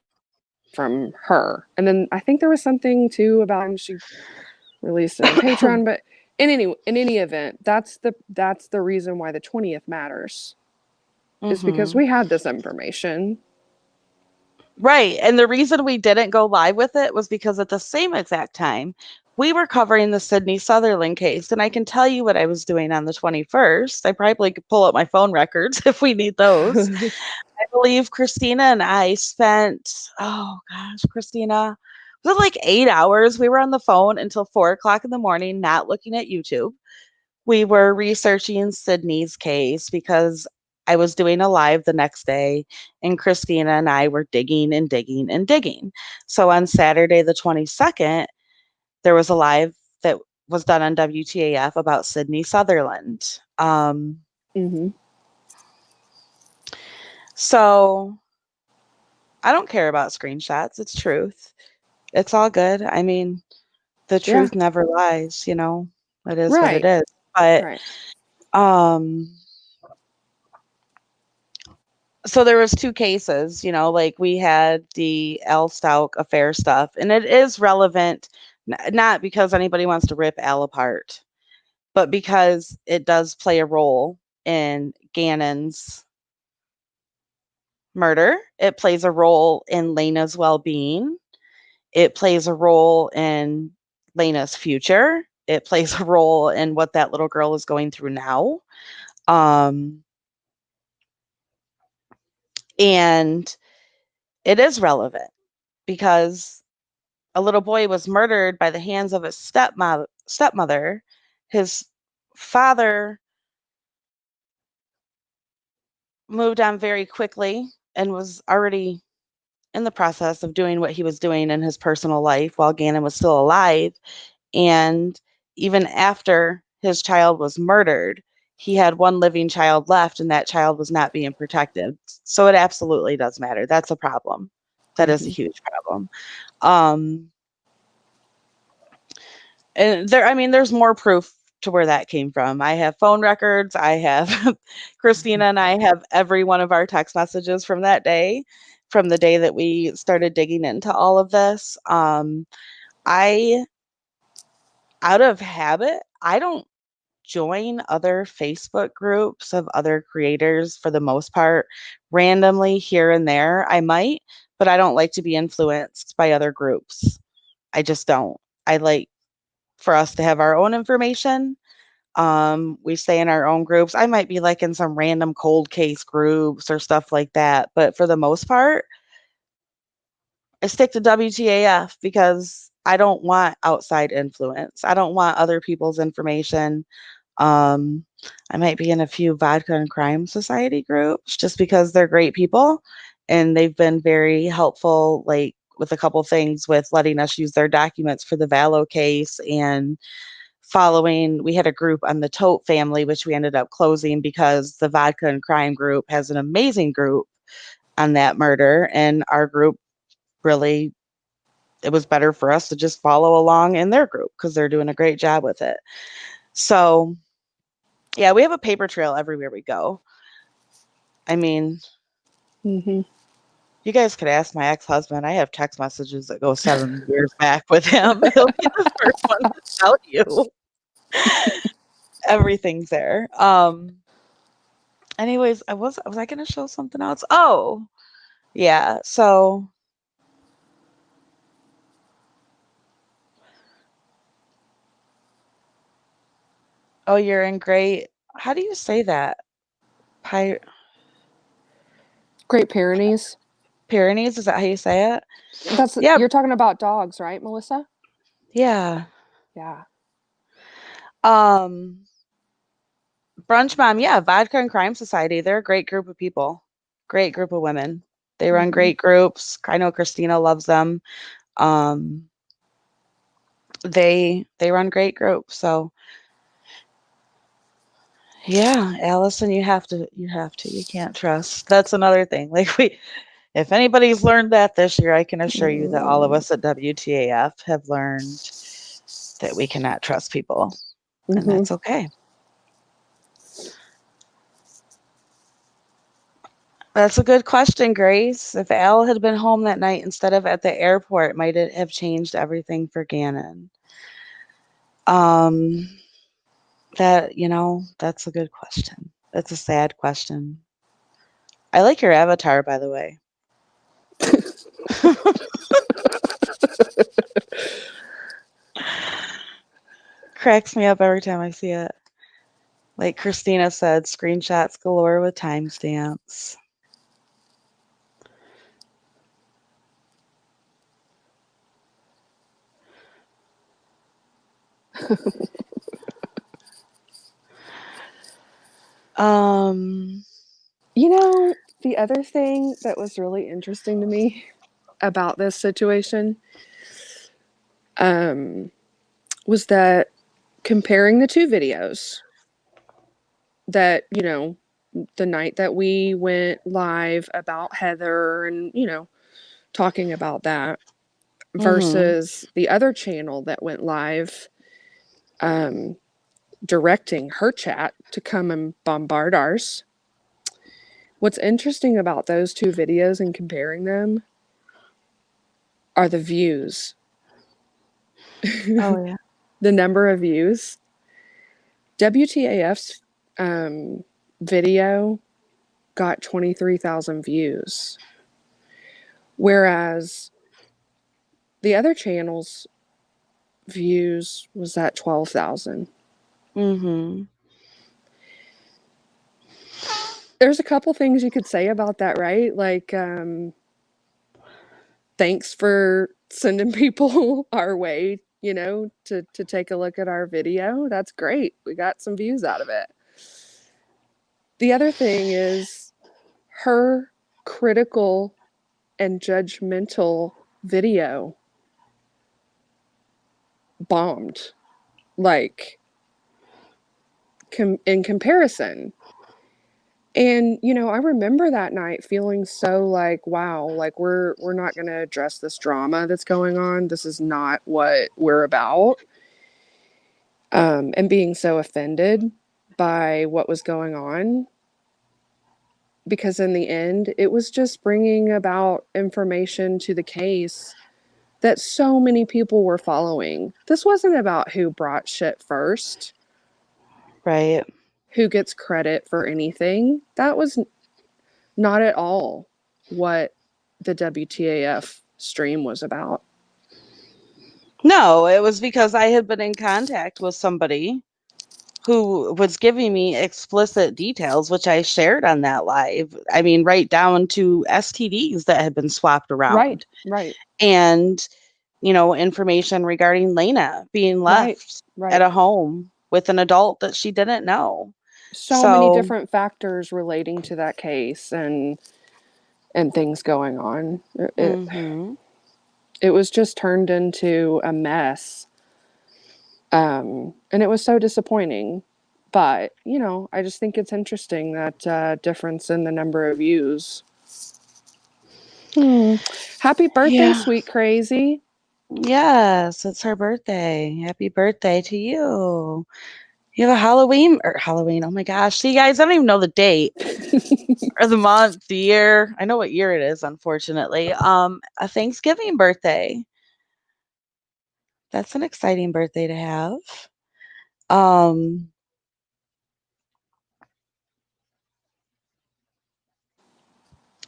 B: from her. And then I think there was something too about when she released it on Patreon, but in any event, that's the reason why the 20th matters, is because
A: hmm
B: we had this information.
A: Right. And the reason we didn't go live with it was because at the same exact time, we were covering the Sydney Sutherland case. And I can tell you what I was doing on the 21st. I probably could pull up my phone records if we need those. I believe Christina and I spent, oh gosh, Christina, was it like 8 hours? We were on the phone until 4 o'clock in the morning, not looking at YouTube. We were researching Sydney's case because I was doing a live the next day, and Christina and I were digging and digging and digging. So on Saturday, the 22nd, there was a live that was done on WTAF about Sydney Sutherland.
B: Mm-hmm.
A: So I don't care about screenshots. It's truth. It's all good. I mean, the
B: Yeah.
A: truth never lies, you know. It is what it
B: Right.
A: is. But
B: Right.
A: um so there was two cases, you know, like we had the Al Stout affair stuff, and it is relevant, not because anybody wants to rip Al apart, but because it does play a role in Gannon's murder. It plays a role in Lena's well-being. It plays a role in Lena's future. It plays a role in what that little girl is going through now. Um, and it is relevant because a little boy was murdered by the hands of his stepmother. His father moved on very quickly and was already in the process of doing what he was doing in his personal life while Gannon was still alive. And even after his child was murdered, he had one living child left, and that child was not being protected. So it absolutely does matter. That's a problem. That is a
B: Mm-hmm.
A: huge problem. Um, and there, I mean, there's more proof to where that came from. I have phone records. I have Christina and I have every one of our text messages from that day, from the day that we started digging into all of this. I, out of habit, I don't join other Facebook groups of other creators for the most part, randomly here and there. I might, but I don't like to be influenced by other groups. I just don't. I like for us to have our own information. We stay in our own groups. I might be like in some random cold case groups or stuff like that, but for the most part, I stick to WTAF because I don't want outside influence. I don't want other people's information. Um, I might be in a few vodka and crime society groups just because they're great people and they've been very helpful, like with a couple things with letting us use their documents for the Valo case and following. We had a group on the Tote family, which we ended up closing because the vodka and crime group has an amazing group on that murder, and our group really, it was better for us to just follow along in their group because they're doing a great job with it. So, yeah, we have a paper trail everywhere we go. I mean,
B: Mm-hmm.
A: you guys could ask my ex-husband. I have text messages that go 7 years back with him. He'll be the first one to tell you. Everything's there. Anyways, was I gonna show something else? Oh, yeah. So, oh, you're in great. How do you say that? Py
B: Great Pyrenees.
A: Pyrenees, is that how you say it?
B: That's
A: Yeah,
B: you're talking about dogs, right, Melissa?
A: yeah.
B: Yeah.
A: Um, Brunch Mom, yeah, Vodka and Crime Society. They're a great group of people. Great group of women. They run
B: Mm-hmm.
A: great groups. I know Christina loves them. Um, they run great groups. So yeah, Allison, you can't trust. That's another thing. Like if anybody's learned that this year, I can assure you that all of us at WTAF have learned that we cannot trust people, and
B: Mm-hmm.
A: that's okay. That's a good question, Grace. If Al had been home that night instead of at the airport, might it have changed everything for Gannon? Um, that's a good question. That's a sad question. I like your avatar, by the way. Cracks me up every time I see it. Like Christina said, screenshots galore with timestamps. Um,
B: You know, the other thing that was really interesting to me about this situation um, was that comparing the two videos, that, the night that we went live about Heather and, talking about that,
A: mhm.
B: versus the other channel that went live, um, directing her chat to come and bombard ours. What's interesting about those two videos and comparing them are the views,
A: Oh yeah.
B: the number of views. WTAF's video got 23,000 views, whereas the other channel's views was at 12,000.
A: Mhm.
B: There's a couple things you could say about that, right? Like, thanks for sending people our way, to take a look at our video. That's great. We got some views out of it. The other thing is her critical and judgmental video bombed, like, in comparison. And I remember that night feeling so like, wow, like we're not going to address this drama that's going on. This is not what we're about. And being so offended by what was going on, because in the end it was just bringing about information to the case that so many people were following. This wasn't about who brought shit first,
A: Right.
B: who gets credit for anything. That was not at all what the WTAF stream was about.
A: No, it was because I had been in contact with somebody who was giving me explicit details, which I shared on that live. I mean, right down to STDs that had been swapped
B: Right,
A: around
B: right,
A: and, information regarding Lena being
B: right,
A: left at
B: right.
A: a home with an adult that she didn't know.
B: So many
A: So,
B: different factors relating to that case, and things going on.
A: mhm.
B: It was just turned into a mess. And it was so disappointing. But, I just think it's interesting that difference in the number of views. Hmm. Happy birthday,
A: Yeah.
B: sweet crazy.
A: Yes, it's her birthday. Happy birthday to you. You have a Halloween. Oh my gosh. See, guys, I don't even know the date or the month, the year. I know what year it is, unfortunately. A Thanksgiving birthday. That's an exciting birthday to have. Um,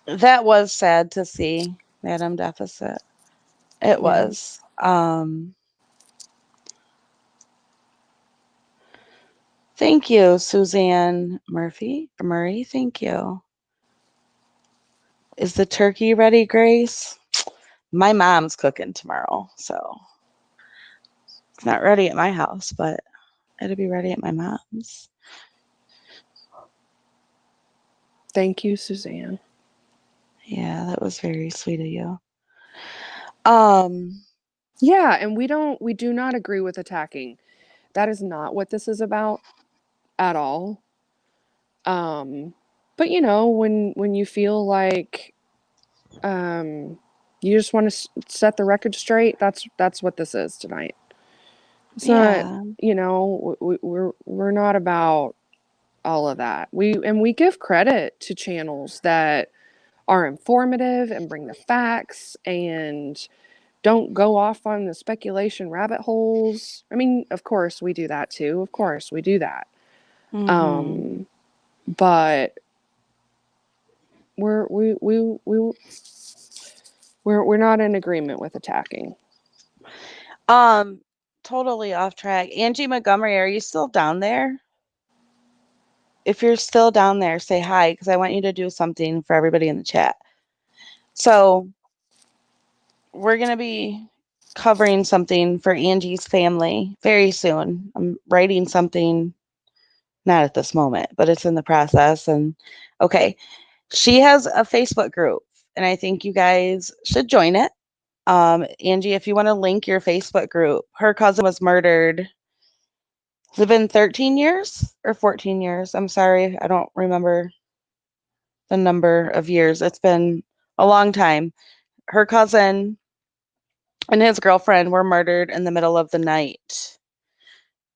A: that was sad to see, Madam Deficit. It
B: Yeah.
A: was. Thank you, Suzanne Murray. Thank you. Is the turkey ready, Grace? My mom's cooking tomorrow, so it's not ready at my house, but it'll be ready at my mom's.
B: Thank you, Suzanne.
A: Yeah, that was very sweet of you. Um,
B: Yeah, and we do not agree with attacking. That is not what this is about at all. Um, but when you feel like um you just want to set the record straight, that's what this is tonight. It's not,
A: yeah.
B: we're not about all of that. We give credit to channels that are informative and bring the facts and don't go off on the speculation rabbit holes. I mean, of course we do that too. Of course we do that.
A: Mhm.
B: Um, but we're we we're not in agreement with attacking.
A: Um, totally off track. Angie Montgomery, are you still down there? If you're still down there, say hi because I want you to do something for everybody in the chat. So, we're going to be covering something for Angie's family very soon. I'm writing something, not at this moment, but it's in the process. And okay, she has a Facebook group, and I think you guys should join it. Angie, if you want to link your Facebook group, her cousin was murdered. Has it been 13 years or 14 years? I'm sorry, I don't remember the number of years. It's been a long time. Her cousin and his girlfriend were murdered in the middle of the night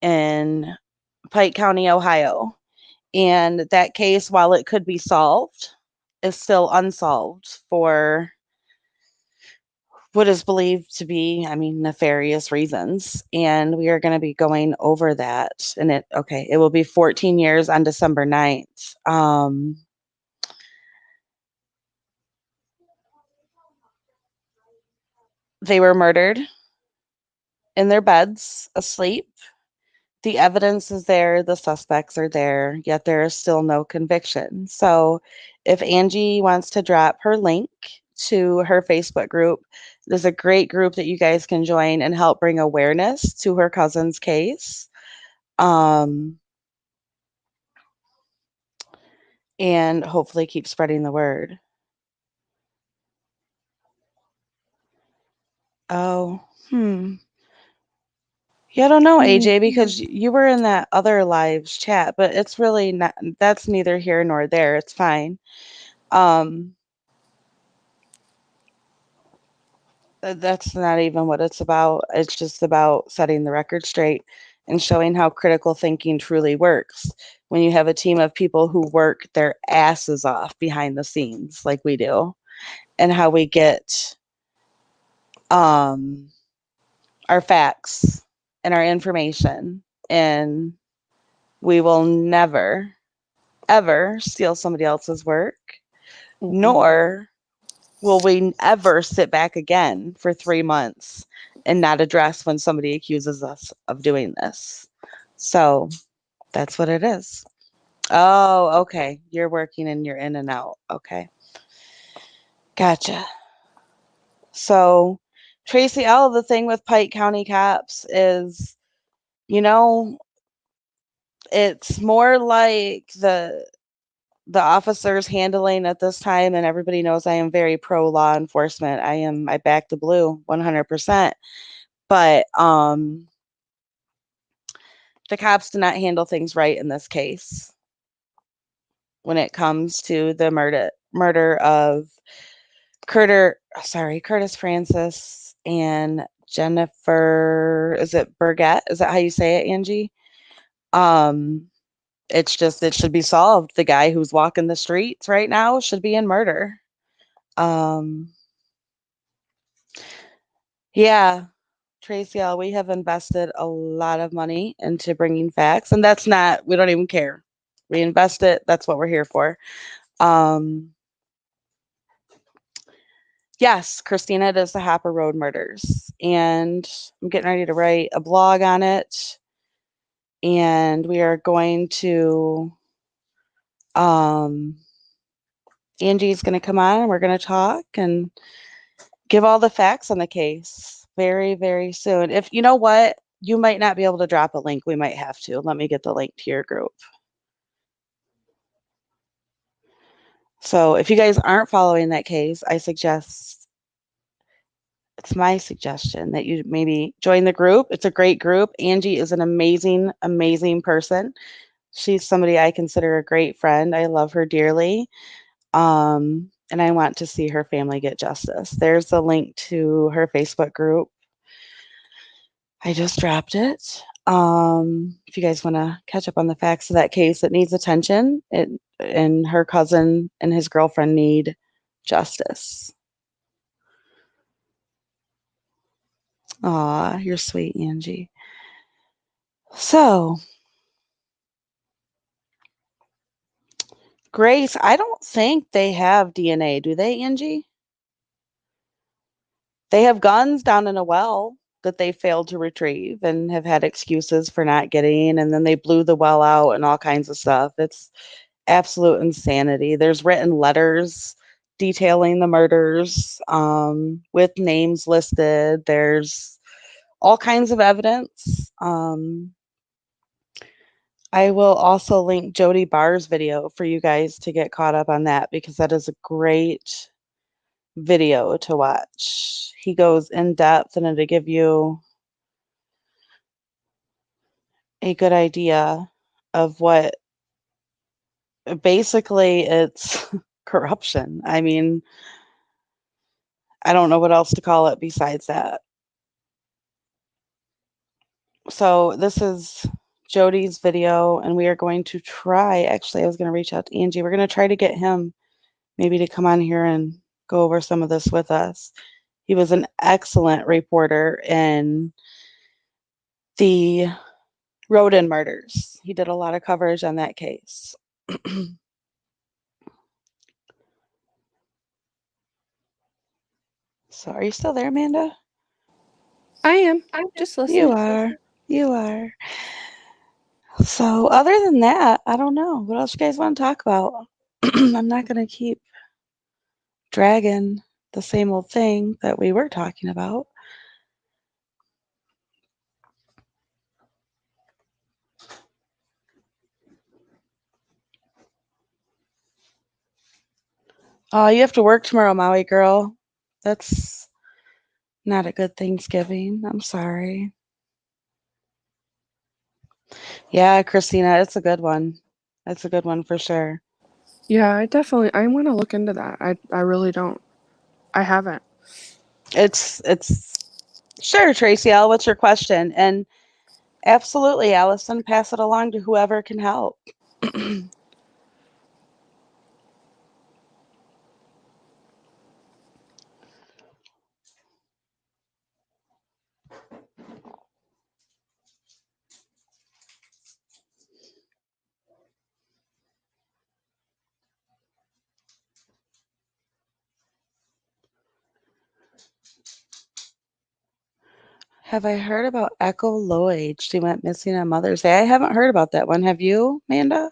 A: in Pike County, Ohio. And that case, while it could be solved, is still unsolved for what is believed to be, I mean, nefarious reasons. And we are going to be going over that. And it will be 14 years on December 9th. They were murdered in their beds, asleep. The evidence is there, the suspects are there, yet there is still no conviction. So, if Angie wants to drop her link to her Facebook group, there's a great group that you guys can join and help bring awareness to her cousin's case. Um, and hopefully keep spreading the word. Oh, yeah, I don't know,
B: Mm,
A: AJ, because you were in that other lives chat, but it's really not, that's neither here nor there. It's fine. Um, that's not even what it's about. It's just about setting the record straight and showing how critical thinking truly works when you have a team of people who work their asses off behind the scenes like we do, and how we get um our facts and our information, and we will never ever steal somebody else's work,
B: mhm.
A: nor will we ever sit back again for 3 months and not address when somebody accuses us of doing this. So that's what it is. Oh, okay. You're working and you're in and out. Okay. Gotcha. So, Tracy L., the thing with Pike County cops is, you know, it's more like the officers handling at this time, and everybody knows I am very pro law enforcement. I back the blue 100%. But the cops did not handle things right in this case when it comes to the murder of Curtis Francis and Jennifer, is it Burgett? Is that how you say it, Angie? Um, it's just it should be solved. The guy who's walking the streets right now should be in murder. Um, yeah, Tracy L, we have invested a lot of money into bringing facts, and that's not, we don't even care. We invest it, that's what we're here for. Um, yes, Christina does the Hopper Road murders, and I'm getting ready to write a blog on it, and we are going to, um, Angie's going to come on and we're going to talk and give all the facts on the case very, very soon. If you know what, you might not be able to drop a link. We might have to. Let me get the link to your group. So if you guys aren't following that case, it's my suggestion that you maybe join the group. It's a great group. Angie is an amazing, amazing person. She's somebody I consider a great friend. I love her dearly. And I want to see her family get justice. There's a link to her Facebook group. I just dropped it. If you guys want to catch up on the facts of that case, it needs attention. It and her cousin and his girlfriend need justice. Aw, you're sweet, Angie. So, Grace, I don't think they have DNA, do they, Angie? They have guns down in a well that they failed to retrieve and have had excuses for not getting, and then they blew the well out and all kinds of stuff. It's absolute insanity. There's written letters detailing the murders with names listed. There's all kinds of evidence. I will also link Jody Barr's video for you guys to get caught up on that because that is a great video to watch. He goes in depth and it'll give you a good idea of what basically it's corruption. I mean, I don't know what else to call it besides that. So this is Jody's video, and we are going to try. Actually, I was going to reach out to Angie. We're going to try to get him maybe to come on here and go over some of this with us. He was an excellent reporter in the Rodin murders. He did a lot of coverage on that case. So, are you still there, Amanda?
B: I am. Just
A: You
B: listening.
A: are. You are. So, other than that, I don't know. What else you guys want to talk about? I'm not going to keep dragging the same old thing that we were talking about. Oh, you have to work tomorrow, Maui girl. That's not a good Thanksgiving. I'm sorry. Yeah, Christina, it's a good one. It's a good one for sure.
B: Yeah, I want to look into that. I really don't. I haven't.
A: It's sure, Tracy L. What's your question? And absolutely, Allison, pass it along to whoever can help. Have I heard about Echo Lloyd? She went missing on Mother's Day. I haven't heard about that one. Have you, Amanda?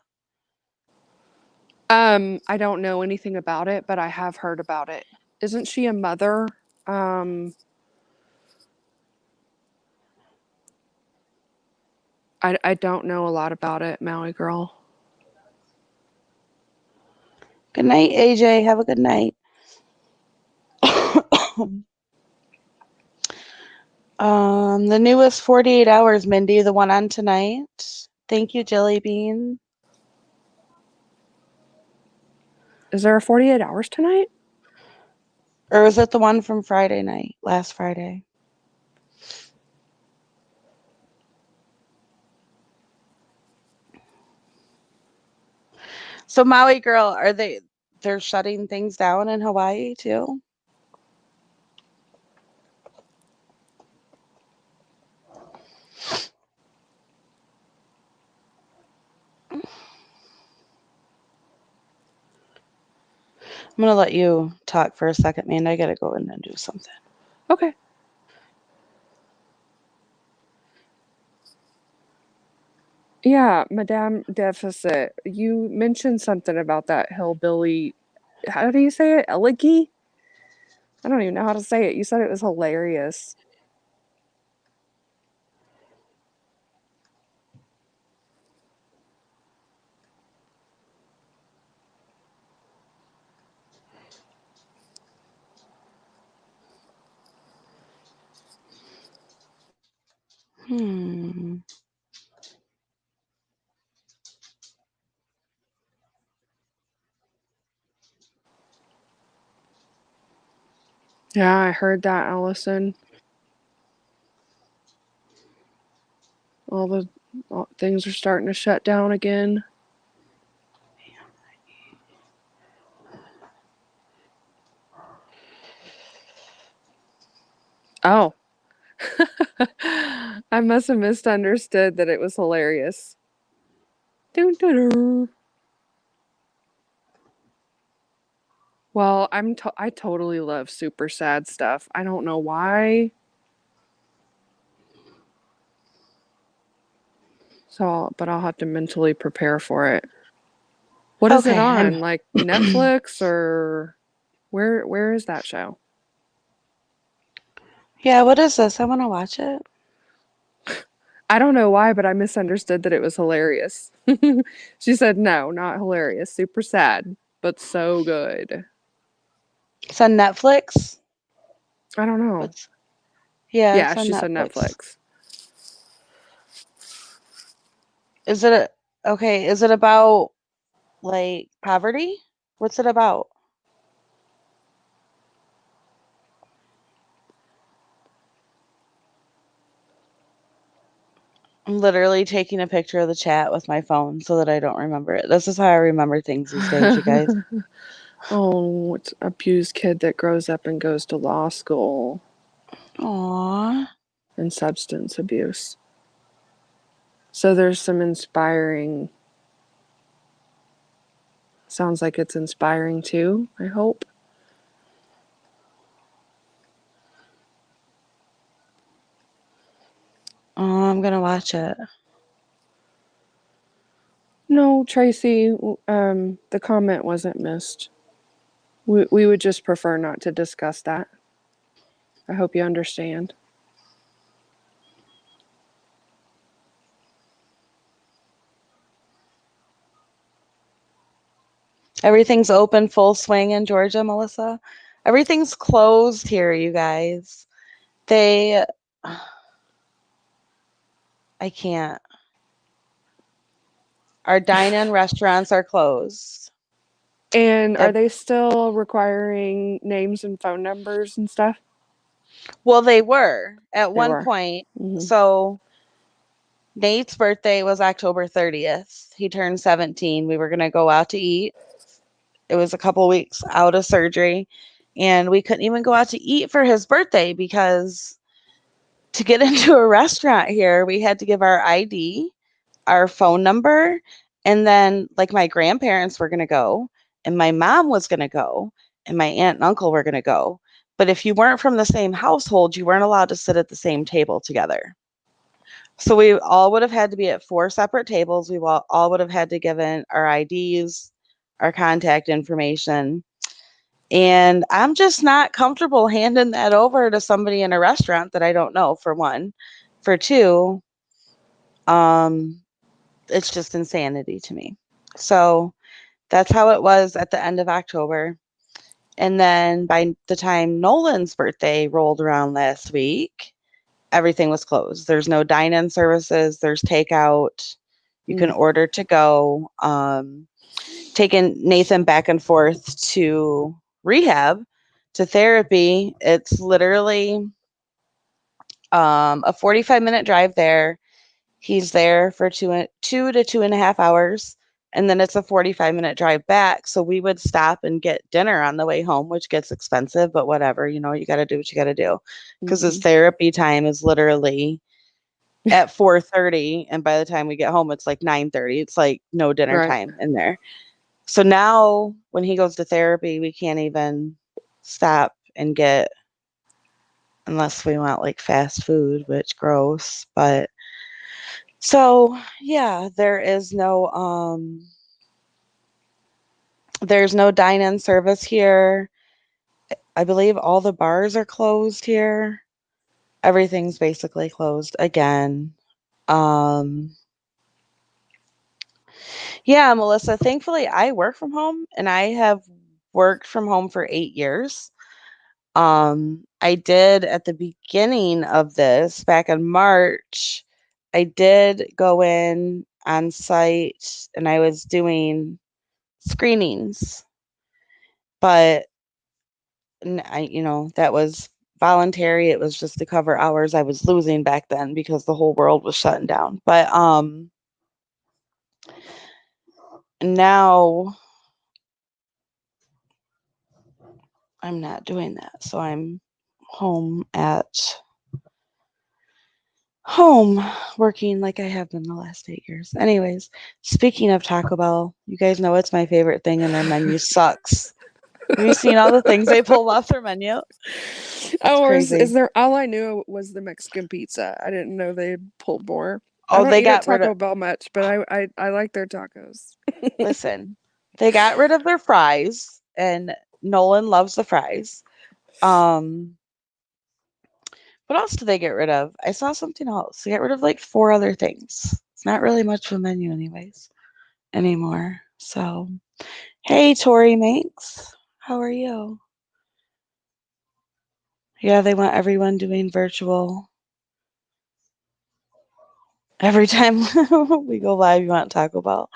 B: I don't know anything about it, but I have heard about it. Isn't she a mother? Um, I don't know a lot about it, Maui girl.
A: Good night, AJ. Have a good night. The newest 48 hours, Mindy, the one on tonight. Thank you, Jelly Bean.
B: Is there a 48 hours tonight?
A: Or was it the one from Friday night, last Friday? So Maui girl, they're shutting things down in Hawaii too? I'm gonna let you talk for a second, man. I gotta go in and do something.
B: Okay. Yeah, Madame Deficit, you mentioned something about that hillbilly. How do you say it? Elegy? I don't even know how to say it. You said it was hilarious.
A: Hmm.
B: Yeah, I heard that, Allison. All the things are starting to shut down again. Oh. I must have misunderstood that it was hilarious. Doo, doo, doo. Well, I totally love super sad stuff. I don't know why. But I'll have to mentally prepare for it. What is it
A: Okay,
B: on? Like Netflix or where is that show?
A: yeah, what is this? I wanna watch it.
B: I don't know why, but I misunderstood that it was hilarious. She said no, not hilarious, super sad, but so good.
A: It's on Netflix.
B: I don't know.
A: What's Yeah,
B: Yeah,
A: it's on
B: she said
A: Netflix.
B: Netflix.
A: Is it okay, is it about like poverty? What's it about? I'm literally taking a picture of the chat with my phone so that I don't remember it. This is how I remember things these days, you guys.
B: Oh, it's abused kid that grows up and goes to law school
A: Aw.
B: and substance abuse. So there's some inspiring. Sounds like it's inspiring too, I hope.
A: Oh, I'm gonna watch it.
B: No, Tracy, the comment wasn't missed. We would just prefer not to discuss that. I hope you understand.
A: Everything's open full swing in Georgia, Melissa. Everything's closed here, you guys. They I can't. Our dine-in restaurants are closed.
B: And are
A: The
B: they still requiring names and phone numbers and stuff?
A: Well, they were at
B: They
A: one
B: were.
A: point.
B: Hmm.
A: So Nate's birthday was October 30th. He turned 17. We were gonna go out to eat. It was a couple weeks out of surgery, and we couldn't even go out to eat for his birthday because to get into a restaurant here, we had to give our ID, our phone number, and then like my grandparents were going to go, and my mom was going to go, and my aunt and uncle were going to go. But if you weren't from the same household, you weren't allowed to sit at the same table together. So we all would have had to be at four separate tables. We all would have had to give in our IDs, our contact information. And I'm just not comfortable handing that over to somebody in a restaurant that I don't know, for one. For two, um, it's just insanity to me. So that's how it was at the end of October. And then by the time Nolan's birthday rolled around last week, everything was closed. There's no dine-in services, there's takeout. You can
B: Mm.
A: order to go. Taking Nathan back and forth to rehab to therapy, it's literally a 45-minute drive there. He's there for 2 to 2.5 hours, and then it's a 45-minute drive back. So we would stop and get dinner on the way home, which gets expensive, but whatever, you got to do what you got to do. Because his
B: Mhm.
A: therapy time is literally at 4:30, and by the time we get home, it's like 9:30. It's like no dinner
B: Right.
A: time in there. So now when he goes to therapy, we can't even stop and get, unless we want like fast food, which gross, but so yeah, there's no dine-in service here. I believe all the bars are closed here. Everything's basically closed again. Um yeah, Melissa, thankfully I work from home and I have worked from home for 8 years. I did at the beginning of this back in March, I did go in on site and I was doing screenings, but that was voluntary. It was just to cover hours I was losing back then because the whole world was shutting down. But now I'm not doing that. So I'm home at home working like I have been the last 8 years. Anyways, speaking of Taco Bell, you guys know it's my favorite thing and their menu sucks. Have you seen all the things they pull off their menu? It's
B: Oh, or is
A: crazy.
B: there? All I knew was the Mexican pizza. I didn't know they pulled more. I
A: Oh,
B: don't
A: they
B: eat at
A: got rid of
B: Taco Bell much, but I like their tacos.
A: listen, they got rid of their fries and Nolan loves the fries. Um, what else did they get rid of? I saw something else. They got rid of like four other things. It's not really much of a menu anyways anymore. So, hey Tori Manx, how are you? Yeah, they want everyone doing virtual. Every time we go live, you want Taco Bell.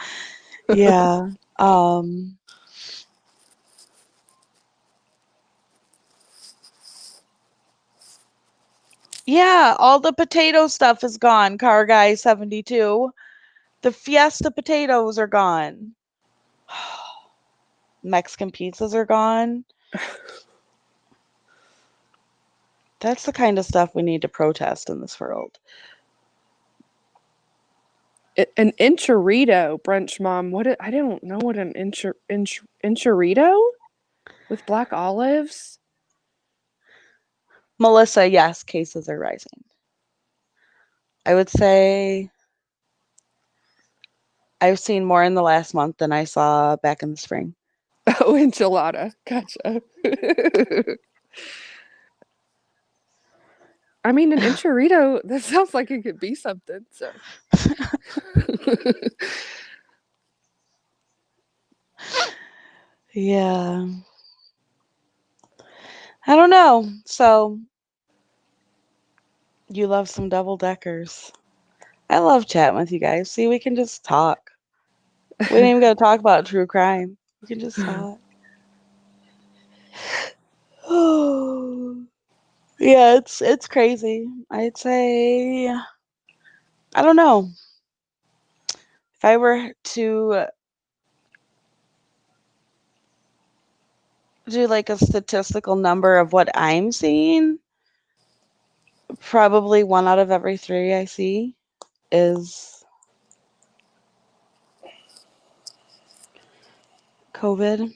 A: Yeah. Um, yeah, all the potato stuff is gone, Car Guy 72. The Fiesta potatoes are gone. Mexican pizzas are gone. That's the kind of stuff we need to protest in this world.
B: An enchilada brunch, mom. I don't know what an enchilada with black olives.
A: Melissa, yes, cases are rising. I would say I've seen more in the last month than I saw back in the spring.
B: Oh, enchilada. Gotcha. I mean, an enchilada. That sounds like it could be something. So.
A: Yeah. I don't know. So, you love some double deckers. I love chatting with you guys. See, we can just talk. We ain't even got to talk about true crime. We can just talk. Oh, yeah, it's crazy. I'd say I don't know. If I were to do like a statistical number of what I'm seeing, probably one out of every three I see is COVID.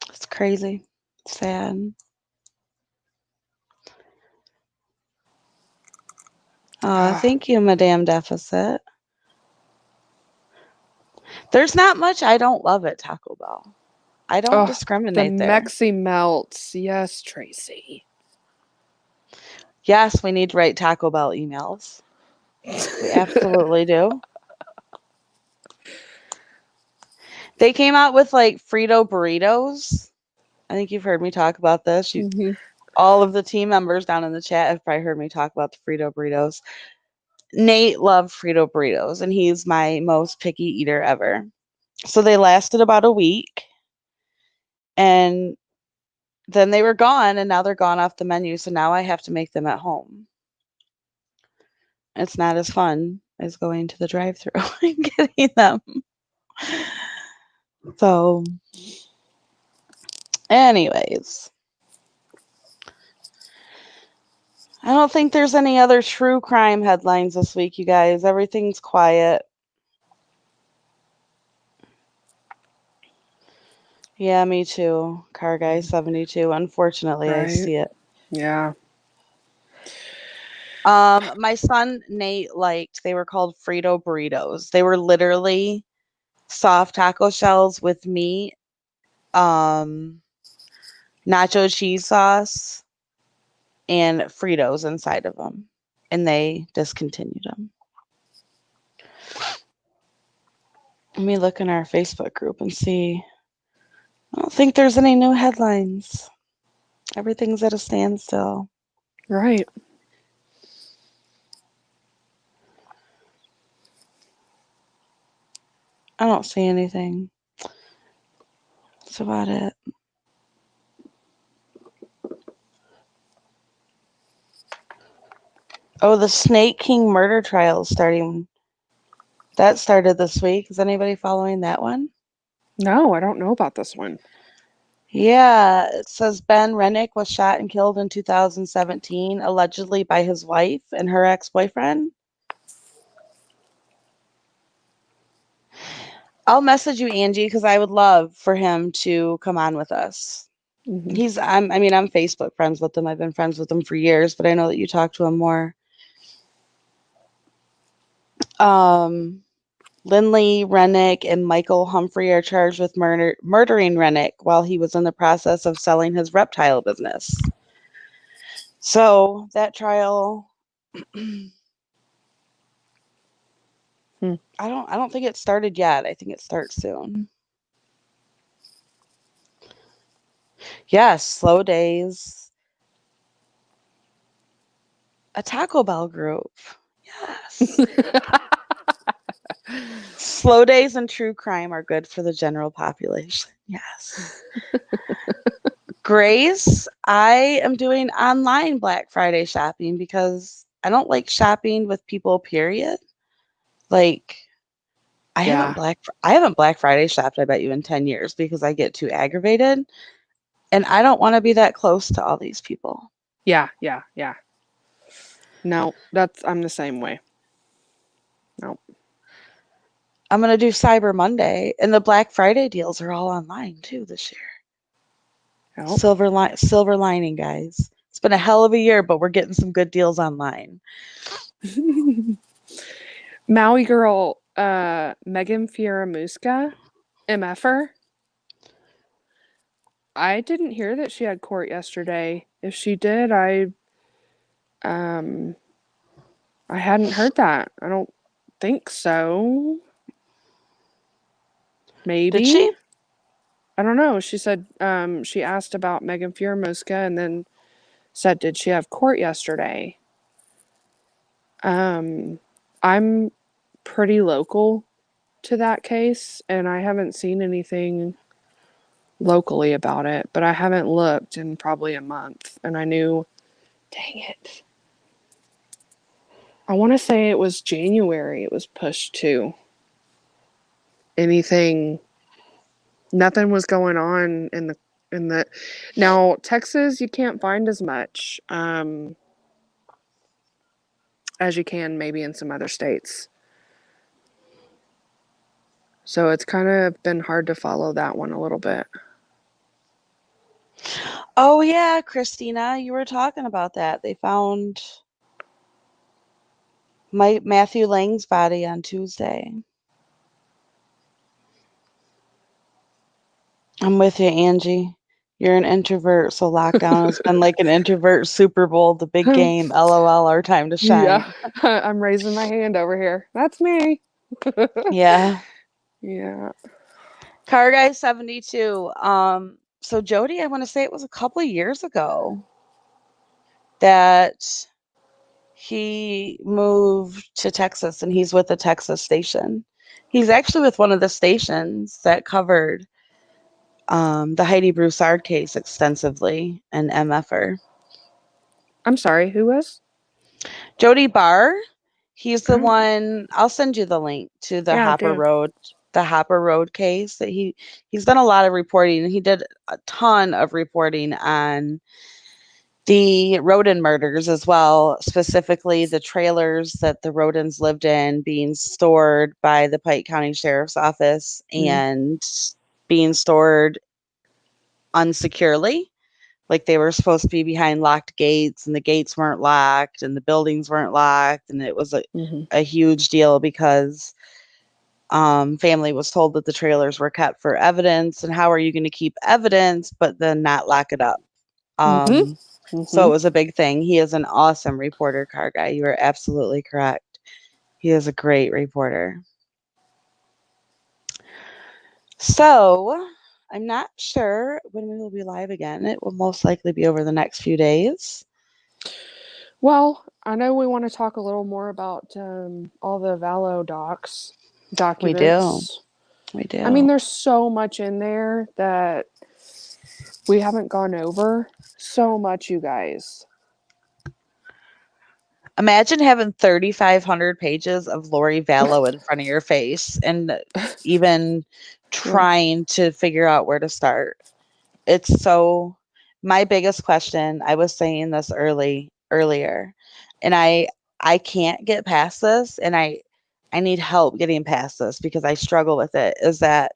A: It's crazy. Sad. Thank you, Madame Deficit. There's not much I don't love at Taco Bell. I don't
B: Oh, the
A: discriminate there.
B: Mexi melts. Yes, Tracy.
A: Yes, we need to write Taco Bell emails. We absolutely do. They came out with like Frito burritos. I think you've heard me talk about this.
B: Hmm.
A: All of the team members down in the chat have probably heard me talk about the Frito burritos. Nate loved Frito burritos, and he's my most picky eater ever. So they lasted about a week. And then they were gone, and now they're gone off the menu. So now I have to make them at home. It's not as fun as going to the drive-through and getting them. So, anyways, I don't think there's any other true crime headlines this week, you guys. Everything's quiet. Yeah, me too. Car guy 72. Unfortunately, I
B: Right.
A: see it.
B: Yeah.
A: My son Nate liked, they were called Frito burritos. They were literally soft taco shells with meat, um, nacho cheese sauce, and Fritos inside of them. And they discontinued them. Let me look in our Facebook group and see. I don't think there's any new headlines. Everything's at a standstill.
B: Right.
A: I don't see anything. That's about it. Oh, the Snake King murder trial is starting. That started this week. Is anybody following that one?
B: No, I don't know about this one.
A: Yeah, it says Ben Rennick was shot and killed in 2017, allegedly by his wife and her ex-boyfriend. I'll message you, Angie, because I would love for him to come on with us.
B: Hmm.
A: I'm Facebook friends with him. I've been friends with him for years, but I know that you talk to him more. Um, Lindley Rennick and Michael Humphrey are charged with murdering Rennick while he was in the process of selling his reptile business. So that trial,
B: Hmm.
A: I don't think it started yet. I think it starts soon. Yes, Slow Days, a Taco Bell group. Yes. Slow Days and true crime are good for the general population. Yes. Grace, I am doing online Black Friday shopping because I don't like shopping with people, period. Like
B: Yeah.
A: I haven't Black Friday shopped, I bet you, in 10 years because I get too aggravated and I don't want to be that close to all these people.
B: Yeah. Yeah. Yeah. No, I'm the same way. No.
A: I'm going to do Cyber Monday and the Black Friday deals are all online too this year.
B: No.
A: Silver lining, guys. It's been a hell of a year, but we're getting some good deals online.
B: Maui girl, Megan Fieramusca, MFer. I didn't hear that she had court yesterday. If she did, um I hadn't heard that. I don't think so.
A: Did
B: Maybe.
A: she?
B: I don't know. She said she asked about Megan Fieramusca and then said did she have court yesterday? Um I'm pretty local to that case and I haven't seen anything locally about it, but I haven't looked in probably a month and I knew dang it. I want to say it was January it was pushed to. Anything nothing was going on in the now Texas you can't find as much as you can maybe in some other states. So it's kind of been hard to follow that one a little bit.
A: Oh yeah, Christina, you were talking about that. They found Matthew Lang's body on Tuesday. I'm with you, Angie. You're an introvert, so lockdown has been like an introvert Super Bowl, the big game. LOL, our time to
B: Yeah,
A: shine.
B: I'm raising my hand over here. That's me.
A: Yeah.
B: Yeah.
A: Car guy 72. So Jody, I want to say it was a couple of years ago that he moved to Texas and he's with a Texas station. He's actually with one of the stations that covered the Heidi Broussard case extensively and MFR.
B: I'm sorry, who was?
A: Jody Barr, he's the
B: Oh,
A: one. I'll send you the link to
B: yeah, do.
A: The Hopper Road case that he's done a lot of reporting. He did a ton of reporting on the rodent murders as well, specifically the trailers that the rodents lived in being stored by the Pike County Sheriff's Office
B: Mm,
A: and being stored unsecurely. Like they were supposed to be behind locked gates and the gates weren't locked and the buildings weren't locked. And it was
B: mm-hmm.
A: a huge deal because family was told that the trailers were kept for evidence. And how are you going to keep evidence but then not lock it up?
B: Mm-hmm.
A: Um, so
B: Mm-hmm.
A: it was a big thing. He is an awesome reporter, car guy. You are absolutely correct. He is a great reporter. So I'm not sure when we will be live again. It will most likely be over the next few days.
B: Well, I know we want to talk a little more about all the
A: We do.
B: documents.
A: We
B: I mean,
A: do.
B: there's so much in there that we haven't gone over. So much, you guys.
A: Imagine having 3,500 pages of Lori Vallow in front of your face and even
B: Yeah.
A: trying to figure out where to start. It's so my biggest question, I was saying this earlier, and I can't get past this and I need help getting past this because I struggle with it, is that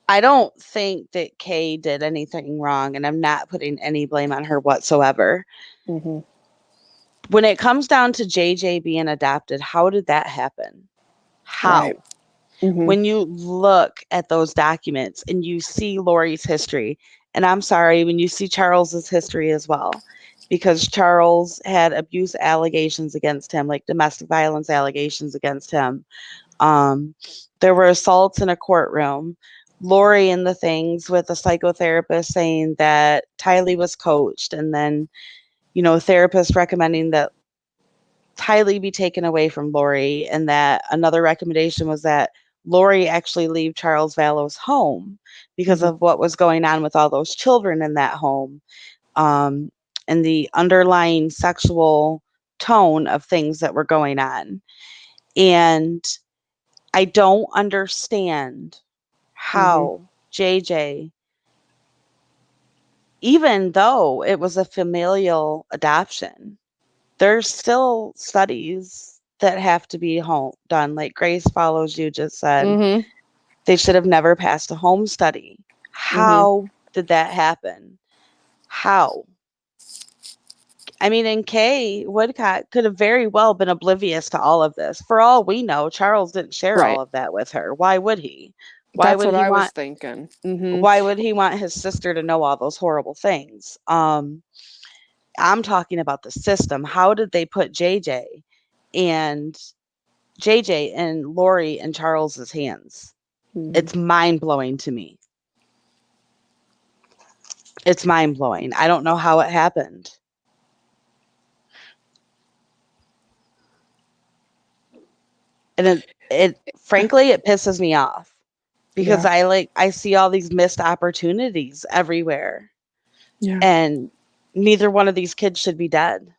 A: I don't think that Kay did anything wrong and I'm not putting any blame on her whatsoever.
B: Mm-hmm.
A: When it comes down to JJ being adopted, how did that happen?
B: Right.
A: How?
B: Mm-hmm.
A: When you look at those documents and you see Lori's history, and I'm sorry, when you see Charles's history as well, because Charles had abuse allegations against him, like domestic violence allegations against him. Um, there were assaults in a courtroom. Lori and the things with a psychotherapist saying that Tylee was coached, and then, therapists recommending that Tylee be taken away from Lori, and that another recommendation was that Lori actually leave Charles Vallow's home because
B: Mm-hmm.
A: of what was going on with all those children in that home, um, and the underlying sexual tone of things that were going on. And I don't understand
B: Mm-hmm.
A: how JJ, even though it was a familial adoption, there's still studies that have to be done. Like Grace Follows You just said,
B: Mm-hmm.
A: they should have never passed a home study.
B: Mm-hmm.
A: How did that happen? How? I mean, and Kay Woodcock could have very well been oblivious to all of this. For all we know, Charles didn't share all
B: Right.
A: of that with her. Why would he? Why
B: That's
A: would
B: what
A: he
B: I was
A: want
B: thinking. Mm-hmm.
A: why would he want his sister to know all those horrible things? I'm talking about the system. How did they put and JJ in Lori and Charles's hands?
B: Mm-hmm.
A: It's mind blowing to me. It's mind blowing. I don't know how it happened. And it frankly, it pisses me off because
B: Yeah.
A: I see all these missed opportunities everywhere.
B: Yeah.
A: And neither one of these kids should be dead.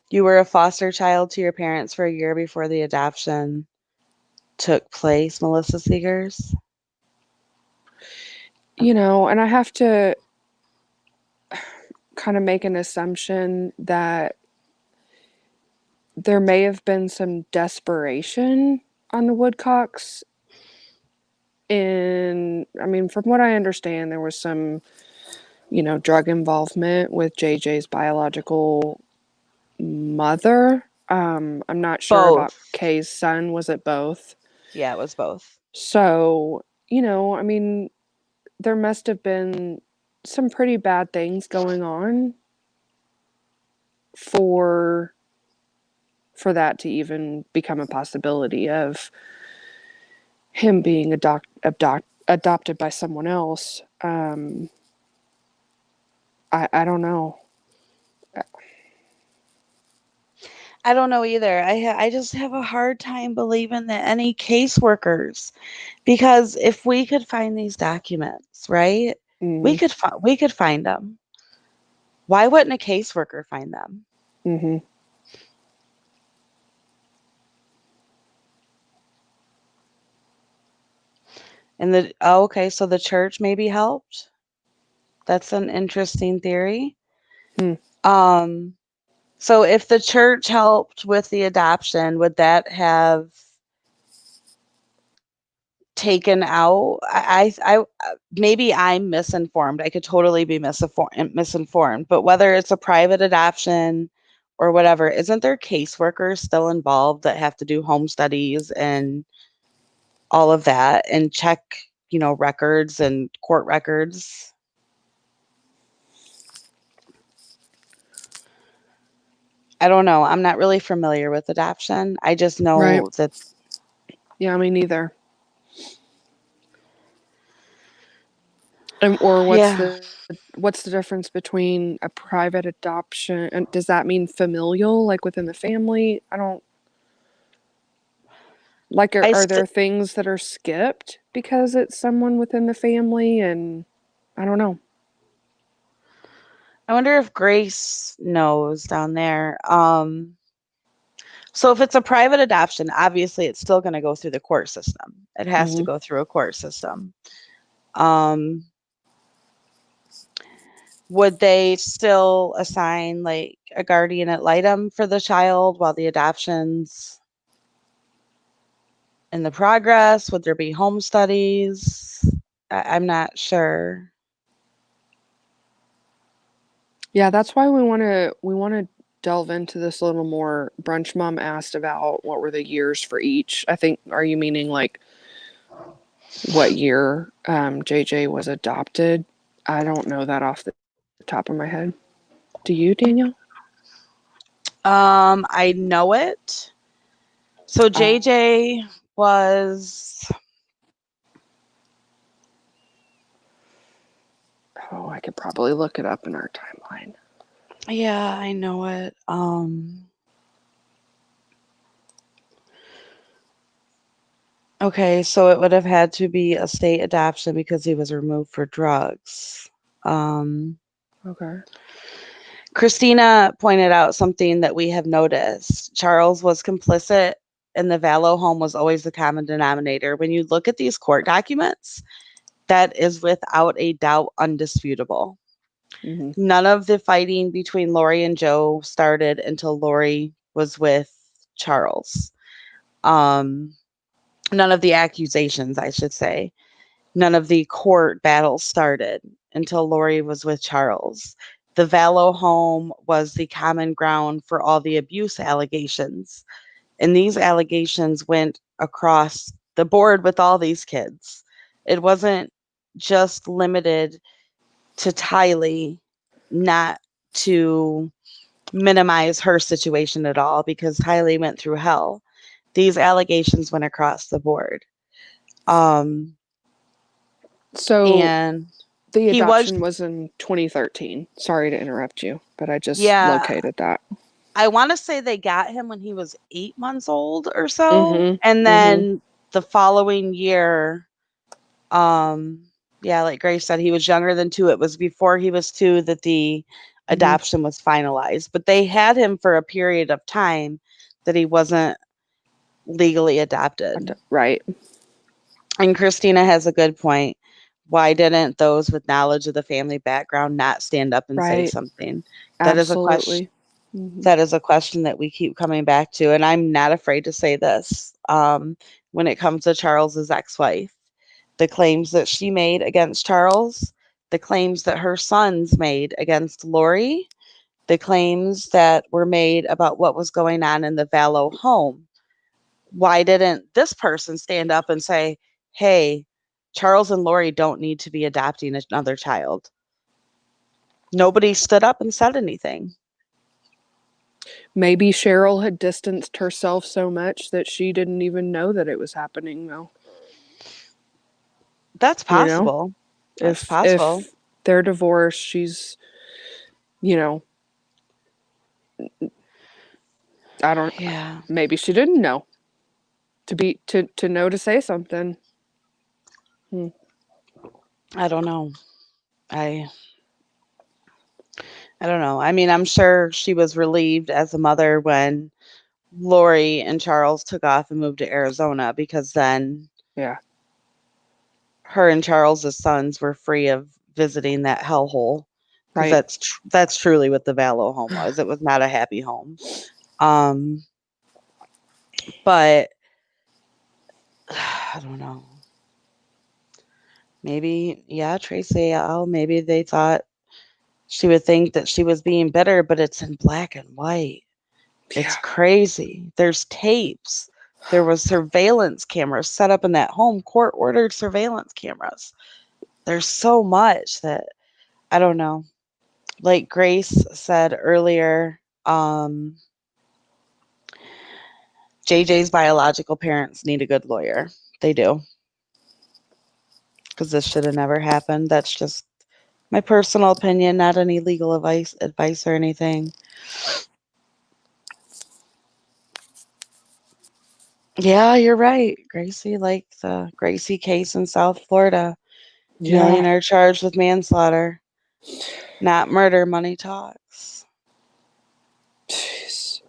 A: You were a foster child to your parents for a year before the adoption took place, Melissa Seegers.
B: And I have to kind of make an assumption that there may have been some desperation on the Woodcocks. I mean, from what I understand, there was some, drug involvement with JJ's biological mother. I'm not sure about
A: Both.
B: Kay's son. Was it both?
A: Yeah, it was both.
B: So, I mean, there must have been some pretty bad things going on for that to even become a possibility of him being adopted by someone else. I don't know.
A: I don't know either. I just have a hard time believing that any caseworkers, because if we could find these documents, right?
B: Mm-hmm.
A: We could find them. Why wouldn't a caseworker find them?
B: Mm-hmm.
A: And the oh, okay, so the church maybe helped. That's an interesting theory.
B: Hmm.
A: Um, so if the church helped with the adoption, would that have taken out? Maybe I'm misinformed. I could totally be misinformed. But whether it's a private adoption or whatever, isn't there caseworkers still involved that have to do home studies and all of that and check, records and court records? I don't know. I'm not really familiar with adoption. I just
B: Right.
A: know that,
B: Yeah, me neither. And or
A: yeah,
B: what's the difference between a private adoption and does that mean familial, like within the family? I don't like
A: I
B: are
A: st-
B: there things that are skipped because it's someone within the family and I don't know.
A: I wonder if Grace knows down there. So if it's a private adoption, obviously it's still going to go through the court system. It has to
B: Mhm.
A: go through a court system. Um, would they still assign like a guardian ad litem for the child while the adoption's in the progress? Would there be home studies? I'm not sure.
B: Yeah, that's why we want to delve into this a little more. Brunch Mom asked about what were the years for each. I think are you meaning like what year JJ was adopted? I don't know that off the top of my head. Do you, Danielle?
A: I know it. So
B: Uh,
A: JJ was,
B: oh, I could probably look it up in our timeline.
A: yeah, I know it. Okay, so it would have had to be a state adoption because he was removed for drugs. Um,
B: Okay.
A: Christina pointed out something that we have noticed. Charles was complicit, and the Vallow home was always the common denominator. When you look at these court documents, that is without a doubt undisputable.
B: Hmm.
A: None of the fighting between Lori and Joe started until Lori was with Charles. Um, None of the accusations, I should say. None of the court battles started until Lori was with Charles. The Vallow home was the common ground for all the abuse allegations. And these allegations went across the board with all these kids. It wasn't just limited to Tylee, not to minimize her situation at all, because Tylee went through hell. These allegations went across the board. Um,
B: So
A: and
B: the
A: he was,
B: adoption was in 2013. Sorry to interrupt you, but I just
A: yeah,
B: located that.
A: I want to say they got him when he was 8 months old or so.
B: Mm-hmm.
A: And
B: Mm-hmm.
A: then the following year, um, yeah, like Grace said, he was younger than 2. It was before he was 2 that the
B: Mm-hmm.
A: adoption was finalized. But they had him for a period of time that he wasn't legally adopted.
B: Right.
A: And Christina has a good point. Why didn't those with knowledge of the family background not stand up and say
B: Right.
A: something? That is a question.
B: Absolutely. Mm-hmm.
A: That is a question that we keep coming back to, and I'm not afraid to say this. When it comes to Charles's ex-wife, the claims that she made against Charles, the claims that her sons made against Lori, the claims that were made about what was going on in the Vallow home. Why didn't this person stand up and say, "Hey, Charles and Lori don't need to be adopting another child"? Nobody stood up and said anything.
B: Maybe Cheryl had distanced herself so much that she didn't even know that it was happening, though.
A: That's
B: You know,
A: possible. That's possible.
B: if they're divorced, she's, you know, I don't.
A: Yeah.
B: Maybe she didn't know to know to say something. Hmm.
A: I don't know. I I don't know. I mean, I'm sure she was relieved as a mother when Lori and Charles took off and moved to Arizona because then
B: Yeah.
A: her and Charles's sons were free of visiting that hellhole because
B: Right.
A: that's truly what the Vallow home was. It was not a happy home. Um, but I don't know. Maybe, yeah, Tracy L. Maybe they thought she would think that she was being bitter, but it's in black and white. It's
B: Yeah.
A: crazy. There's tapes. There was surveillance cameras set up in that home, court ordered surveillance cameras. There's so much that I don't know. Like Grace said earlier, JJ's biological parents need a good lawyer. They do. Because this should have never happened. That's just my personal opinion, not any legal advice or anything. Yeah, you're right, Gracie. Like the Gracie case in South Florida.
B: Yeah.
A: Millionaire charged with manslaughter, not murder. Money talks.
B: Jeez.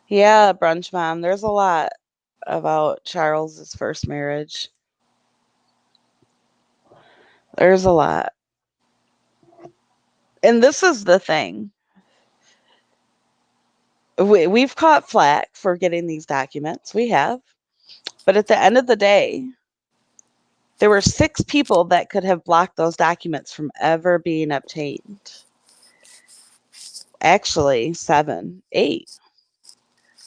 A: Yeah, brunch mom. There's a lot about Charles's first marriage. There's a lot. And this is the thing. We've caught flack for getting these documents. We have. But at the end of the day, there were 6 people that could have blocked those documents from ever being obtained. Actually, 7, 8.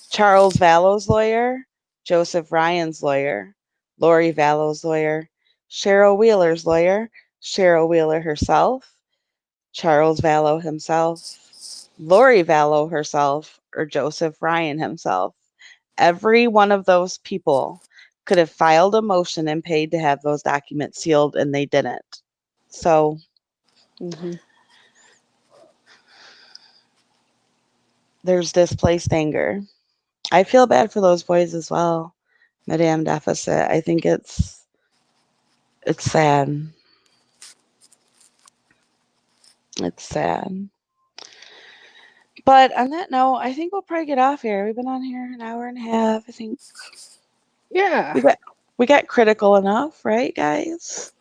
A: Charles Vallow's lawyer, Joseph Ryan's lawyer, Lori Vallow's lawyer, Cheryl Wheeler's lawyer, Cheryl Wheeler herself, Charles Vallow himself, Lori Vallow herself, or Joseph Ryan himself. Every one of those people could have filed a motion and paid to have those documents sealed, and they didn't. So
B: Mm-hmm.
A: there's displaced anger. I feel bad for those boys as well, Madame Deficit. I think it's sad. It's sad. But on that note, I think we'll probably get off here. We've been on here an hour and a half. I think
B: Yeah.
A: we got we got critical enough, right, guys?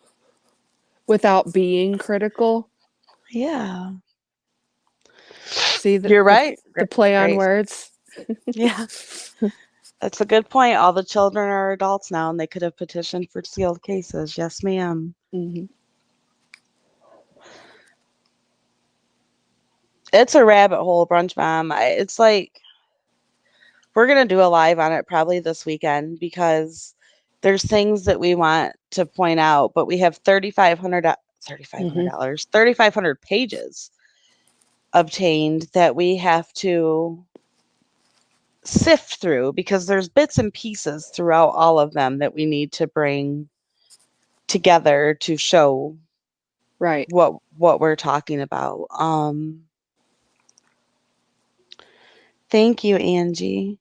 B: Without being critical.
A: Yeah.
B: See
A: You're right.
B: the play on
A: Great.
B: words.
A: Yeah. That's a good point. All the children are adults now and they could have petitioned for sealed cases. Yes, ma'am.
B: Mm-hmm.
A: It's a rabbit hole, brunch mom. It's like we're gonna do a live on it probably this weekend because there's things that we want to point out, but we have
B: Mm-hmm.
A: $3,500, 3,500 pages obtained that we have to sift through because there's bits and pieces throughout all of them that we need to bring together to show
B: Right.
A: what we're talking about. Thank you, Angie.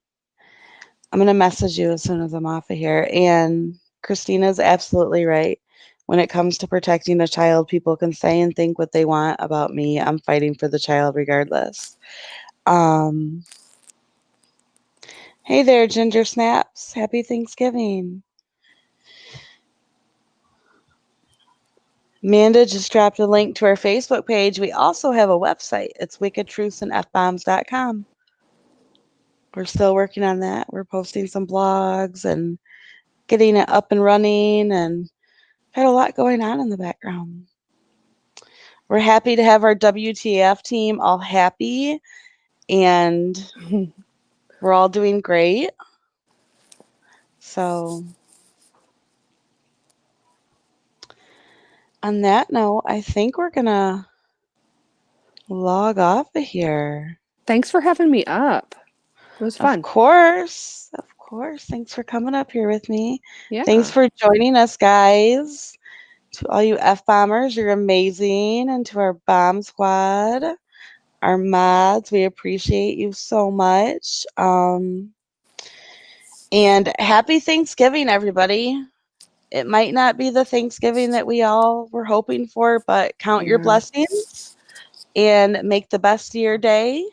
A: I'm gonna message you as soon as I'm off of here. And Christina's absolutely right. When it comes to protecting the child, people can say and think what they want about me. I'm fighting for the child regardless. Um, hey there, Ginger Snaps. Happy Thanksgiving. Amanda just dropped a link to our Facebook page. We also have a website. It's wickedtruthsandfbombs.com. We're still working on that. We're posting some blogs and getting it up and running and had a lot going on in the background. We're happy to have our WTAF team all happy and we're all doing great. So, on that note, I think we're going to log off of here.
B: Thanks for having me up. It was
A: Of
B: fun.
A: course. Of course. Thanks for coming up here with me. Thanks
B: Yeah.
A: for joining us, guys. To all you F bombers, you're amazing. And to our bomb squad, our mods. We appreciate you so much. And happy Thanksgiving, everybody. It might not be the Thanksgiving that we all were hoping for, but count your
B: Yeah.
A: blessings and make the best of your day.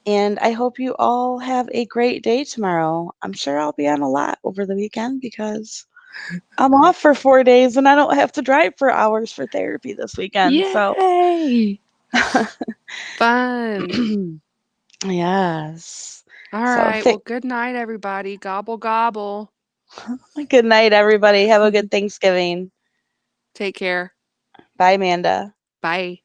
A: And I hope you all have a great day tomorrow. I'm sure I'll be on a lot over the weekend because I'm off for 4 days and I don't have to drive for hours for therapy this weekend. So,
B: Yay! Fun.
A: yes.
B: All
A: So,
B: right. Well, good night, everybody. Gobble, gobble.
A: good night, everybody. Have a good Thanksgiving.
B: Take care.
A: Bye, Amanda.
B: Bye.